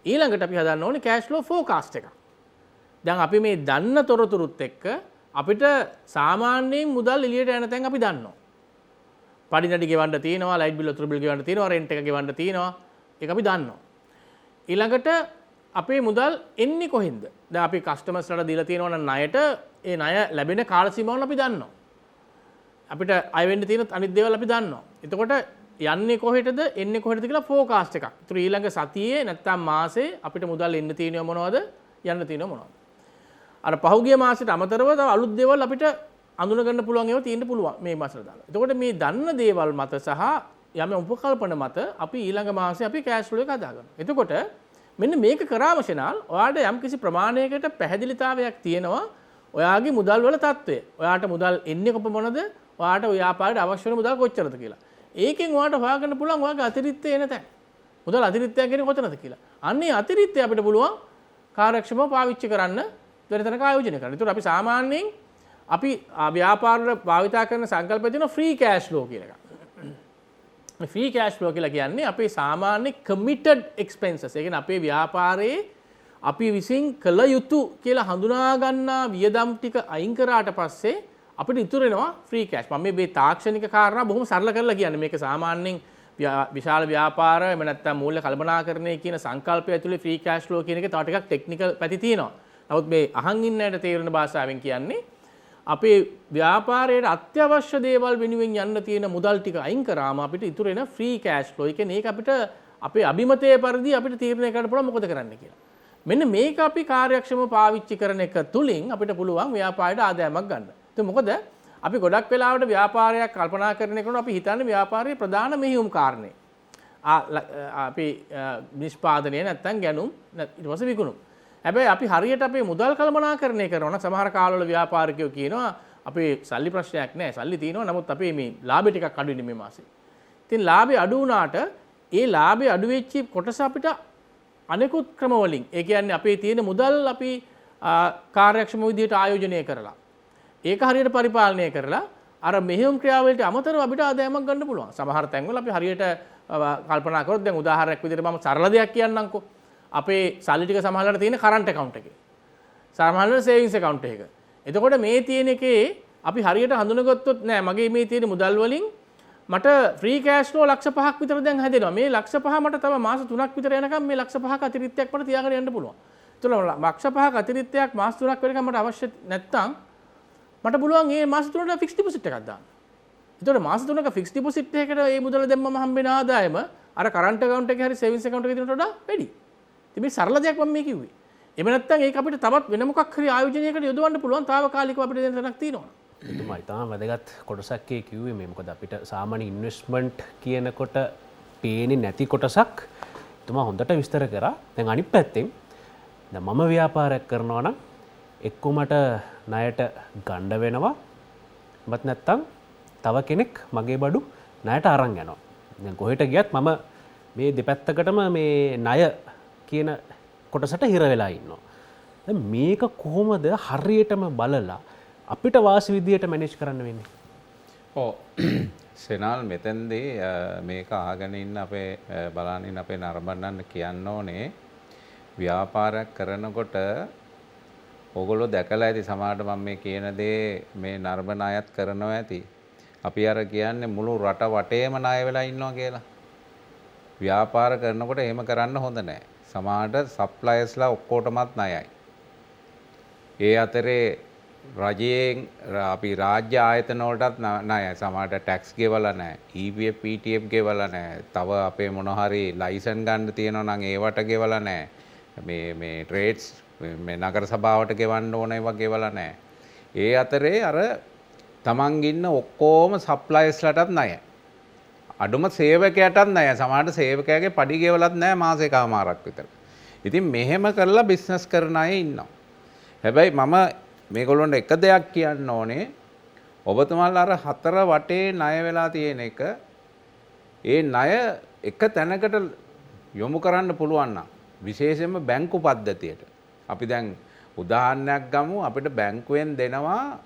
ඊළඟට අපි හදන්න ඕනේ කෑෂ් ෆ්ලෝ ෆෝකාස්ට් එකක්. දැන් අපි මේ දන්න තොරතුරුත් එක්ක අපිට සාමාන්‍යයෙන් මුදල් එළියට යන තැන් අපි දන්නවා. පඩිනඩි ගෙවන්න තියෙනවා, ලයිට් බිල් වතුර බිල් ගෙවන්න තියෙනවා, රෙන්ට් එක ගෙවන්න තියෙනවා. ඒක අපි දන්නවා. ඊළඟට අපේ මුදල් එන්නේ කොහෙන්ද? දැන් අපි කස්ටමර්ස්ලාට දීලා තියෙනවා නම් ණයට ඒ ණය ලැබෙන කාල සීමාවල අපි දන්නවා. අපිට අය වෙන්න තියෙන අනිත් දේවල් අපි දන්නවා. එතකොට යන්නේ කොහෙටද, එන්නේ කොහෙටද කියලා ෆෝකාස්ට් එකක්. ඒතර ඊළඟ සතියේ නැත්තම් මාසේ අපිට මුදල් එන්න තියෙනව මොනවද, යන්න තියෙනව මොනවද? අර පහුගිය මාසෙට අමතරව තව අලුත් දේවල් අපිට අඳුන ගන්න පුළුවන් ඒවා තියෙන්න පුළුවන් මේ මාසෙට දාලා. එතකොට මේ දන්න දේවල් මත සහ යම් උපකල්පන මත අපි ඊළඟ මාසේ අපි කෑෂ් ෆ්ලෝ එක හදා ගන්නවා. එතකොට මෙන්න මේක කරාම ෂනල් ඔයාලට යම් කිසි ප්‍රමාණයකට පැහැදිලිතාවයක් තියෙනවා ඔයාගේ මුදල් වල තත්ත්වය. ඔයාට මුදල් එන්නේ කොපමණද? ඔයාට ව්‍යාපාරයට අවශ්‍ය වෙන මුදල් කොච්චරද කියලා. ඒකෙන් ඔයාට හොයාගන්න පුළුවන් ඔයාගේ අතිරික්තය එන තැන්. මුදල් අතිරික්තයක් කියන්නේ කොතනද කියලා. අන්නේ අතිරික්තය අපිට පුළුවන් කාර්යක්ෂමව පාවිච්චි කරන්න වෙනතනක ආයෝජනය කරන්න. ඒතකොට අපි සාමාන්‍යයෙන් අපි ව්‍යාපාරවල භාවිතා කරන සංකල්පය තියෙනවා ෆ්‍රී කෑෂ් ෆ්ලෝ කියලා එකක්. මේ ෆ්‍රී කෑෂ් ෆ්ලෝ කියලා කියන්නේ අපේ සාමාන්‍ය කමිටඩ් එක්ස්පෙන්සස්. ඒ කියන්නේ අපේ ව්‍යාපාරයේ අපි විසින් කළ යුතු කියලා හඳුනා ගන්නා වියදම් ටික අයින් කරාට පස්සේ අපිට ඉතුරු වෙනවා ෆ්‍රී කෑෂ්. මම මේ තාක්ෂණික කාරණා බොහොම සරල කරලා කියන්නේ. මේක සාමාන්‍යයෙන් විශාල ව්‍යාපාර එහෙම නැත්නම් මූල්‍ය කල්පනාකරණය කියන සංකල්පය ඇතුලේ ෆ්‍රී කෑෂ් ෆ්ලෝ කියන එක තව ටිකක් ටෙක්නිකල් පැති තියෙනවා. නමුත් මේ අහන් ඉන්නයට තේරෙන භාෂාවෙන් කියන්නේ අපේ ව්‍යාපාරයේ අත්‍යවශ්‍ය දේවල් වෙනුවෙන් යන්න තියෙන මුදල් ටික අයින් කරාම අපිට ඉතුරු වෙන ෆ්‍රී කෑෂ් ෆ්ලෝ. ඒ කියන්නේ ඒක අපිට අපේ අභිමතයේ පරිදි අපිට තීරණය කරන්න පුළුවන් මොකද කරන්න කියලා. මෙන්න මේක අපි කාර්යක්ෂමව පාවිච්චි කරන එක තුලින් අපිට පුළුවන් ව්‍යාපාරයට ආදායමක් ගන්න. ඒක මොකද අපි ගොඩක් වෙලාවට ව්‍යාපාරයක් කල්පනා කරන එකට අපි හිතන්නේ ව්යාපාරයේ ප්‍රධාන මෙහෙයුම් කාරණේ. අපි නිෂ්පාදනය නැත්තම් ගැනුම් ඊට පස්සේ විකුණුම්. හැබැයි අපි හරියට අපේ මුදල් කළමනාකරණය කරනවා නම් සමහර කාලවල ව්‍යාපාරිකයෝ කියනවා අපේ සල්ලි ප්‍රශ්නයක් නැහැ, සල්ලි තියෙනවා, නමුත් අපේ මේ ලාභය ටිකක් අඩු වෙන්නේ මේ මාසේ. ඉතින් ලාභය අඩු වුණාට ඒ ලාභය අඩු වෙච්ච කොටස අපිට අනෙකුත් ක්‍රමවලින් ඒ කියන්නේ අපේ තියෙන මුදල් අපි කාර්යක්ෂම විදිහට ආයෝජනය කරලා ඒක හරියට පරිපාලනය කරලා අර මෙහෙයුම් ක්‍රියාවලට අමතරව අපිට ආදායමක් ගන්න පුළුවන්. සමහර තැන්වල අපි හරියට කල්පනා කරොත් දැන් උදාහරණයක් විදිහට මම සරල දෙයක් කියන්නම්කෝ. අපේ සල්ලි ටික සමහරවල්ලාට තියෙන කරන්ට් account එකේ. සමහරවල්ලාට සේවිංස් account එකක. එතකොට මේ තියෙන එකේ අපි හරියට හඳුනගත්තොත් නෑ මගේ මේ තියෙන මුදල් වලින් මට ෆ්‍රී කෑෂ් ෆ්ලෝ ලක්ෂ 5ක් විතර දැන් හැදෙනවා. මේ ලක්ෂ 5 මට තව මාස 3ක් විතර යනකම් මේ ලක්ෂ 5ක අතිරික්තයක් මට තියාගෙන යන්න පුළුවන්. ඒතකොට ලක්ෂ 5ක අතිරික්තයක් මාස 3ක් වෙනකම් මට අවශ්‍ය නැත්තම් මට පුළුවන් මේ මාස 3ට ෆික්ස් ඩිපොසිට් එකක් දාන්න. ඒතකොට මාස 3ක ෆික්ස් ඩිපොසිට් එකකට මේ මුදල දැම්මම හම්බෙන ආදායම අර කරන්ට් account එකේ හරි සේවිංස් account එකේ තියෙනට වඩා වැඩි. ඉතින් මේ සරල දෙයක් මම මේ කිව්වේ. එහෙම නැත්නම් ඒක අපිට තවත් වෙන මොකක් හරි ආයෝජනයකට යොදවන්න පුළුවන් තාවකාලිකව අපිට දෙන්න තැනක් තියෙනවා. තුමා ඉතාම වැදගත් කොටසක්කේ කිව්වේ මේ මොකද අපිට සාමාන්‍ය ඉන්වෙස්ට්මන්ට් කියනකොට පේන්නේ නැති කොටසක් තුමා හොඳට විස්තර කරා. දැන් අනිත් පැත්තෙන් දැන් මම ව්‍යාපාරයක් කරනවා නම් එක්ක මට ණයට ගන්න වෙනවා. මත් නැත්තම් තව කෙනෙක් මගේ බඩු ණයට අරන් යනවා. දැන් කොහෙට ගියත් මම මේ දෙපැත්තකටම මේ ණය කියන කොටසට හිර වෙලා ඉන්නවා. දැන් මේක කොහොමද හරියටම බලලා අපිට වාසි විදියට මැනේජ් කරන්න වෙන්නේ? ඔව් සෙනල් මෙතෙන්දී මේක අහගෙන ඉන්න අපේ බලන්න ඉන්න අපේ නරඹන්නන්න කියන්න ඕනේ ව්‍යාපාරයක් කරනකොට ඕගොල්ලෝ දැකලා ඇති සමහරට මම මේ කියන දේ මේ නරඹන අයත් කරනවා ඇති. අපි අර කියන්නේ මුළු රට වටේම ණය වෙලා ඉන්නවා කියලා. ව්‍යාපාර කරනකොට එහෙම කරන්න හොඳ නැහැ. සමහරට සප්ලයර්ස්ලා ඔක්කොටමත් ණයයි. ඒ අතරේ රජයෙන් අපි රාජ්‍ය ආයතන වලටත් ණයයි. සමහරට ටැක්ස් ගෙවලා නැහැ. EPF PTF ගෙවලා නැහැ. තව අපේ මොන හරි ලයිසන් ගන්න තියෙනවා නම් ඒවට ගෙවලා නැහැ. මේ ට්‍රේඩ්ස් මේ නගර සභාවට ගෙවන්න ඕන ඒවා ගෙවලා නැහැ. ඒ අතරේ අර තමන් ඉන්න ඔක්කොම සප්ලයර්ස්ලටත් ණයයි. අඩුම සේවකයටත් ණයයි. සමහරට සේවකයාගේ පඩි ගෙවලත් නැහැ මාසෙකමාරක් විතර. ඉතින් මෙහෙම කරලා බිස්නස් කරන අය ඉන්නවා. හැබැයි මම මේගොල්ලොන්ට එක දෙයක් කියන්න ඕනේ ඔබතුමාලා අර හතර වටේ ණය වෙලා තියෙන එක ඒ ණය එක තැනකට යොමු කරන්න පුළුවන් නම් විශේෂයෙන්ම බැංකු පද්ධතියට අපි දැන් උදාහරණයක් ගමු අපිට බැංකුවෙන් දෙනවා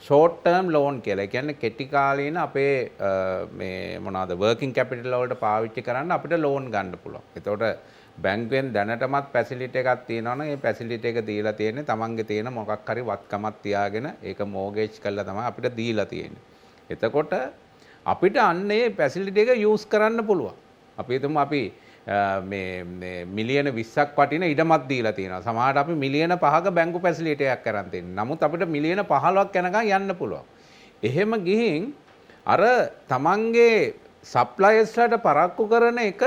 ෂෝට් ටර්ම් ලෝන් කියලා. ඒ කියන්නේ කෙටි කාලීන අපේ මේ මොනවාද වර්කින් කැපිටල් වලට පාවිච්චි කරන්න අපිට ලෝන් ගන්න පුළුවන්. එතකොට බැංකුවෙන් දැනටමත් ෆැසිලිටි එකක් තියෙනවා නම් ඒ ෆැසිලිටි එක දීලා තියෙන්නේ තමන්ගේ තියෙන මොකක් හරි වත්කමක් තියාගෙන ඒක මෝගේජ් කරලා තමයි අපිට දීලා තියෙන්නේ. එතකොට අපිට අන්න ඒ ෆැසිලිටි එක යූස් කරන්න පුළුවන්. අපි හිතමු අපි මේ මිලියන 20ක් වටින ඉඩමක් දීලා තියෙනවා. සමහරවිට අපි මිලියන 5ක බැංකු ෆැසිලිටි එකක් කරන් තියෙනවා. නමුත් අපිට මිලියන 15ක් යනකම් යන්න පුළුවන්. එහෙම ගිහින් අර තමන්ගේ සප්ලයර්ස්ලට පරක්කු කරන එක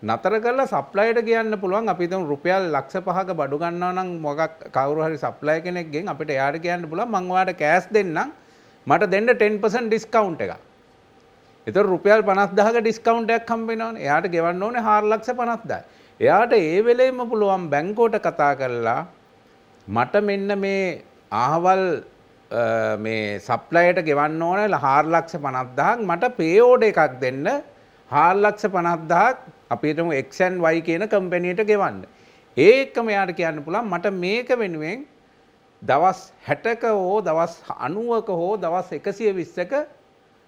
නතර කරලා සප්ලයර්ට කියන්න පුළුවන්. අපි හිතමු රුපියල් ලක්ෂ 5ක බඩු ගන්නවා නම් මොකක් කවුරු හරි සප්ලයර් කෙනෙක්ගෙන් අපිට එයාට කියන්න පුළුවන් මම ඔයාලට කෑෂ් දෙන්නම් මට දෙන්න 10% ඩිස්කවුන්ට් එකක්. ඒතර රුපියල් 50000ක ඩිස්කවුන්ට් එකක් හම්බ වෙනවනේ. එයාට ගෙවන්න ඕනේ 450000යි. එයාට ඒ වෙලෙම පුළුවන් බැංකුවට කතා කරලා මට මෙන්න මේ ආහවල් මේ සප්ලයර්ට ගෙවන්න ඕනේ 450000ක් මට පේ ඕඩර් එකක් දෙන්න 450000ක් අපි හිතමු X and Y කියන කම්පැනියට ගෙවන්න. ඒකම එයාට කියන්න පුළුවන් මට මේක වෙනුවෙන් දවස් 60ක හෝ දවස් 90ක හෝ දවස් 120ක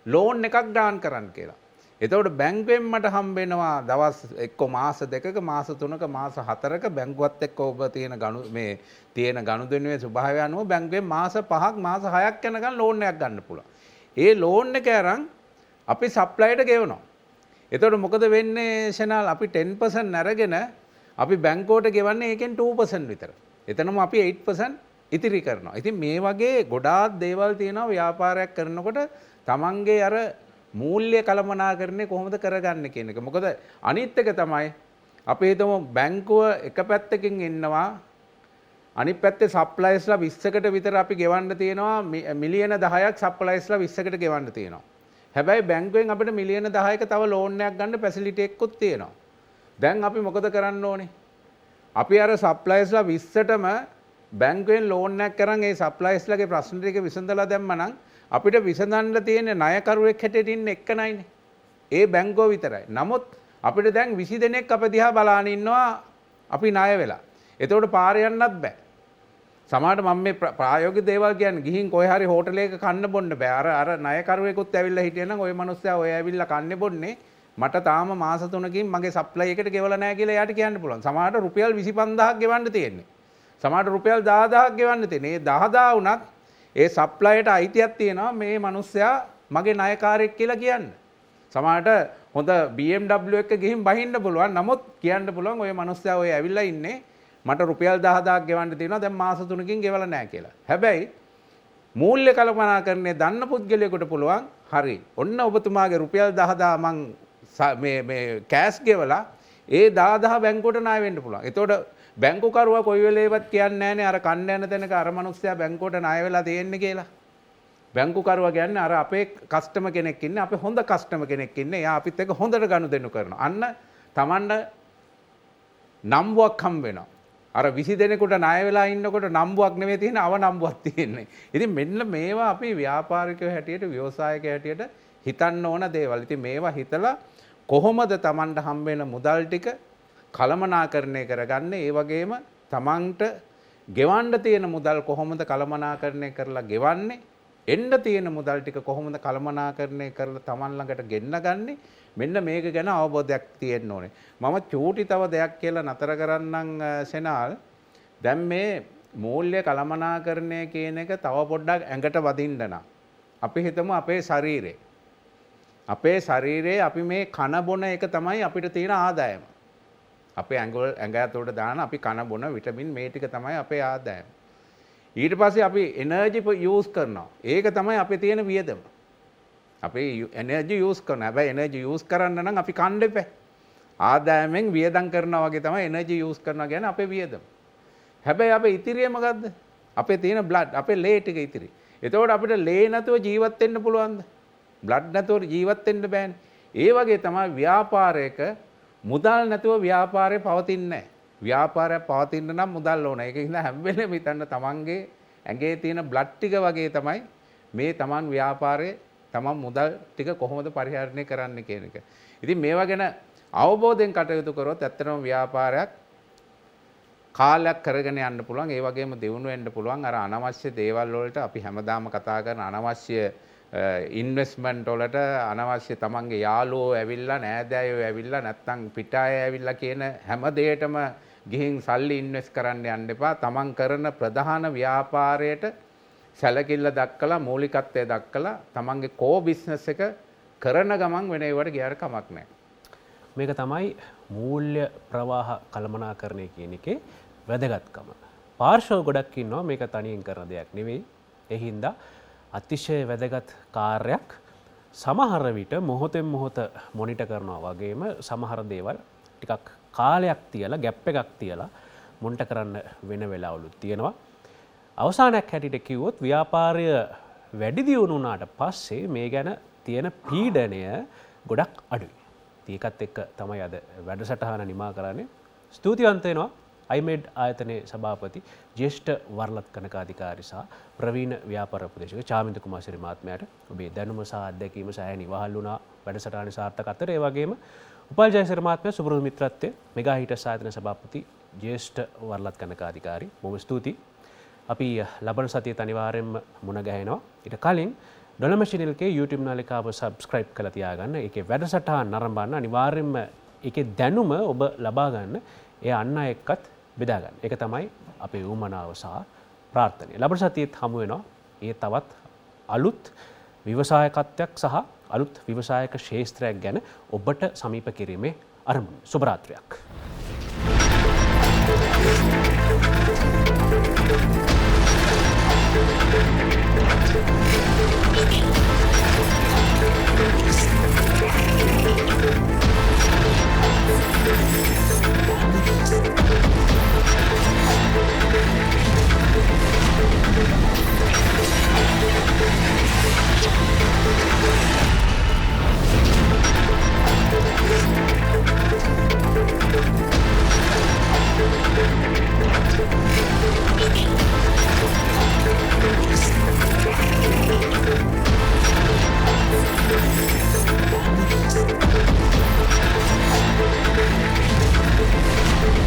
ලෝන් එකක් දාන් කරන්න කියලා. එතකොට බැංකුවෙන් මට හම්බ වෙනවා දවස් එක්ක මාස 2ක මාස 3ක මාස 4ක බැංකුවත් එක්ක ඔබ තියෙන තියෙන ගනුදෙනුවේ ස්වභාවය අනුව බැංකුවෙන් මාස 5ක් මාස 6ක් යනකම් ලෝන් එකක් ගන්න පුළුවන්. ඒ ලෝන් එක අරන් අපි සප්ලයර්ට ගෙවනවා. එතකොට මොකද වෙන්නේ ෂනල් අපි 10% අරගෙන අපි බැංකුවට ගෙවන්නේ ඒකෙන් 2% විතර. එතනම අපි 8% ඉතිරි කරනවා. ඉතින් මේ වගේ ගොඩාක් දේවල් තියෙනවා ව්‍යාපාරයක් කරනකොට තමන්ගේ අර මූල්‍ය කළමනාකරණය කොහොමද කරගන්නේ කියන එක. මොකද අනිත් එක තමයි අපි හිතමු බැංකුව එක පැත්තකින් ඉන්නවා අනිත් පැත්තේ සප්ලයර්ස්ලා 20කට විතර අපි ගෙවන්න තියෙනවා මිලියන 10ක් සප්ලයර්ස්ලා 20කට ගෙවන්න තියෙනවා. හැබැයි බැංකුවෙන් අපිට මිලියන 10ක තව ලෝන් එකක් ගන්න ෆැසිලිටි එකකුත් තියෙනවා. දැන් අපි මොකද කරන්න ඕනේ? අපි අර සප්ලයර්ස්ලා 20ටම බැංකුවෙන් ලෝන් එකක් කරන් ඒ සප්ලයර්ස්ලාගේ ප්‍රශ්න ටික විසඳලා දැම්මනම් අපිට විසඳන්න තියෙන ණයකරුවෙක් හැටියට ඉන්න එක නයිනේ. ඒ බැංකුව විතරයි. නමුත් අපිට දැන් 20 දෙනෙක් අප දිහා බලාගෙන ඉන්නවා අපි ණය වෙලා. එතකොට පාර යන්නත් බෑ. සමහරට මම මේ ප්‍රායෝගික දේවල් කියන්නේ ගිහින් කොහේ හරි හෝටලයක කන්න බොන්න බෑ. අර ණයකරුවෙකුත් ඇවිල්ලා හිටියනම් ওই මනුස්සයා ඔය ඇවිල්ලා කන්නේ බොන්නේ මට තාම මාස 3කින් මගේ සප්ලයි එකට ගෙවලා නැහැ කියලා එයාට කියන්න පුළුවන්. සමහරට රුපියල් 25000ක් ගෙවන්න තියෙන්නේ. සමහරට රුපියල් 10000ක් ගෙවන්න තියෙන්නේ. ඒ 10000 වුණත් ඒ සප්ලයියට අයිතියක් තියෙනවා මේ මනුස්සයා මගේ ණයකාරයෙක් කියලා කියන්න. සමහරට හොඳ BMW එක ගිහින් බහින්න පුළුවන්. නමුත් කියන්න පුළුවන් ඔය මනුස්සයා ඔය ඇවිල්ලා ඉන්නේ මට රුපියල් 10000ක් ගෙවන්න තියෙනවා දැන් මාස 3කින් ගෙවලා නැහැ කියලා. හැබැයි මූල්‍ය කල්පනාකරණය දන්න පුද්ගලයෙකුට පුළුවන් හරි. ඔන්න ඔබතුමාගේ රුපියල් 10000 මං මේ කෑෂ් ගෙවලා ඒ 10000 බැංකුවට ණය වෙන්න පුළුවන්. එතකොට බැංකුකරුවා කොයි වෙලේවත් කියන්නේ නැහනේ අර කන්න යන තැනක අර මනුස්සයා බැංකුවට ණය වෙලා තියෙන්නේ කියලා. බැංකුකරුවා කියන්නේ අර අපේ කස්ටමර් කෙනෙක් ඉන්නේ අපේ හොඳ කස්ටමර් කෙනෙක් ඉන්නේ. එයා අපිත් එක්ක හොඳට ගනුදෙනු කරනවා. අන්න Tamanne නම්බුවක් හම් වෙනවා. අර 20 දෙනෙකුට ණය වෙලා ඉන්නකොට නම්බුවක් නෙවෙයි තියෙන්නේ අවනම්බුවක් තියෙන්නේ. ඉතින් මෙන්න මේවා අපි ව්‍යාපාරිකයෝ හැටියට ව්‍යවසායකයෝ හැටියට හිතන්න ඕන දේවල්. ඉතින් මේවා හිතලා කොහොමද Tamanට හම්බ වෙන මුදල් ටික කළමනාකරණය කරගන්නේ? ඒ වගේම Tamanට ගෙවන්න තියෙන මුදල් කොහොමද කළමනාකරණය කරලා ගෙවන්නේ? එන්න තියෙන මුදල් ටික කොහොමද කළමනාකරණය කරලා Taman ළඟට ගෙන්නගන්නේ? මෙන්න මේක ගැන අවබෝධයක් තියෙන්න ඕනේ. මම චූටි තව දෙයක් කියලා නතර කරන්නම් සෙනාල්. දැන් මේ මූල්‍ය කළමනාකරණය කියන එක තව පොඩ්ඩක් ඇඟට වදින්න නම් අපි හිතමු අපේ ශරීරේ. අපේ ශරීරයේ අපි මේ කන බොන එක තමයි අපිට තියෙන ආදායම. අපේ ඇඟ ඇතුළට දාන අපි කන බොන විටමින් මේ ටික තමයි අපේ ආදායම. ඊට පස්සේ අපි එනර්ජි යූස් කරනවා. ඒක තමයි අපේ තියෙන වියදම. අපි එනර්ජි යූස් කරනවා. හැබැයි එනර්ජි යූස් කරන්න නම් අපි කන්න එපා. ආදායමෙන් වියදම් කරනවා වගේ තමයි එනර්ජි යූස් කරනවා කියන්නේ අපේ වියදම. හැබැයි අපේ ඉතිරිය මොකද්ද? අපේ තියෙන බ්ලඩ්, අපේ ලේ ටික ඉතිරි. එතකොට අපිට ලේ නැතුව ජීවත් වෙන්න පුළුවන්ද? බ්ලඩ් නැතුව ජීවත් වෙන්න බෑනේ. ඒ වගේ තමයි ව්‍යාපාරයක මුදල් නැතුව ව්‍යාපාරය පවතින්නේ නැහැ. ව්‍යාපාරයක් පවතින්න නම් මුදල් ඕන. ඒක නිසා හැම වෙලේම හිතන්න තමන්ගේ ඇඟේ තියෙන බ්ලඩ් ටික වගේ තමයි මේ තමන් ව්‍යාපාරයේ තමන් මුදල් ටික කොහොමද පරිහරණය කරන්න කියන එක. ඉතින් මේවා ගැන අවබෝධයෙන් කටයුතු කරොත් ඇත්තටම ව්‍යාපාරයක් කාලයක් කරගෙන යන්න පුළුවන්. ඒ වගේම දියුණු වෙන්න පුළුවන්. අර අනවශ්‍ය දේවල් වලට අපි හැමදාම කතා කරන අනවශ්‍ය ඉන්වෙස්ට්මන්ට් වලට අනවශ්‍ය තමන්ගේ යාළුවෝ ඇවිල්ලා නෑදෑයෝ ඇවිල්ලා නැත්නම් පිටාය ඇවිල්ලා කියන හැම දෙයකටම ගිහින් සල්ලි ඉන්වෙස්ට් කරන්න යන්න එපා. තමන් කරන ප්‍රධාන ව්‍යාපාරයට සැලකිල්ල දක්කලා මූලිකත්වය දක්කලා තමන්ගේ කෝ බිස්නස් එක කරන ගමන් වෙන ඒවට ගියාට කමක් නැහැ. මේක තමයි මූල්‍ය ප්‍රවාහ කළමනාකරණය කියන එකේ වැදගත්කම. පාර්ශව ගොඩක් ඉන්නවා මේක තනියෙන් කරන දෙයක් නෙවෙයි. ඒ හින්දා අතිශය වැදගත් කාර්යයක්. සමහර විට මොහොතෙන් මොහොත මොනිටර් කරනවා වගේම සමහර දේවල් ටිකක් කාලයක් තියලා ගැප් එකක් තියලා මොනිටර් කරන්න වෙන වෙලාවලුත් තියෙනවා. අවසානයක් හැටියට කිව්වොත් ව්‍යාපාරය වැඩි දියුණු වුණාට පස්සේ මේ ගැන තියෙන පීඩනය ගොඩක් අඩුයි. ඒකත් එක්ක තමයි අද වැඩසටහන නිමා කරන්නේ. ස්තුතිවන්ත වෙනවා iMed ආයතනයේ සභාපති ජ්‍යෙෂ්ඨ වරලත් කනකාධිකාරී සහ ප්‍රවීණ ව්‍යාපාර උපදේශක චාමින්ද කුමාරසිරි මහත්මයාට ඔබේ දැනුම සහ අත්දැකීම සෑහෙන ඉවහල් වුණා වැඩසටහනේ සාර්ථකත්වයට. ඒ වගේම උපල් ජයසිරි මහත්මයා සුපුරුදු මිත්‍රත්වයේ මෙගා හීටර්ස් ආයතන සභාපති ජ්‍යෙෂ්ඨ වරලත් කනකාධිකාරී. බොහොම ස්තුතියි. අපි ලබන සතියේ අනිවාර්යයෙන්ම මුණ ගැහෙනවා. ඊට කලින් ඩොලර් මැෂින් එකේ YouTube නාලිකාව subscribe කරලා තියාගන්න. ඒකේ වැඩසටහන් නරඹන්න අනිවාර්යයෙන්ම ඒකේ දැනුම ඔබ ලබා ගන්න. ඒ අන්න එක්කත් බෙදා ගන්න. ඒක තමයි අපේ උමනාව සහ ප්‍රාර්ථනය. ලබන සතියේත් හමු වෙනවා. ඒ තවත් අලුත් ව්‍යවසායකත්වයක් සහ අලුත් ව්‍යවසායක ශාස්ත්‍රයක් ගැන ඔබට සමීප කිරීමේ අරමුණ. සුබ රාත්‍රියක්.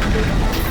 1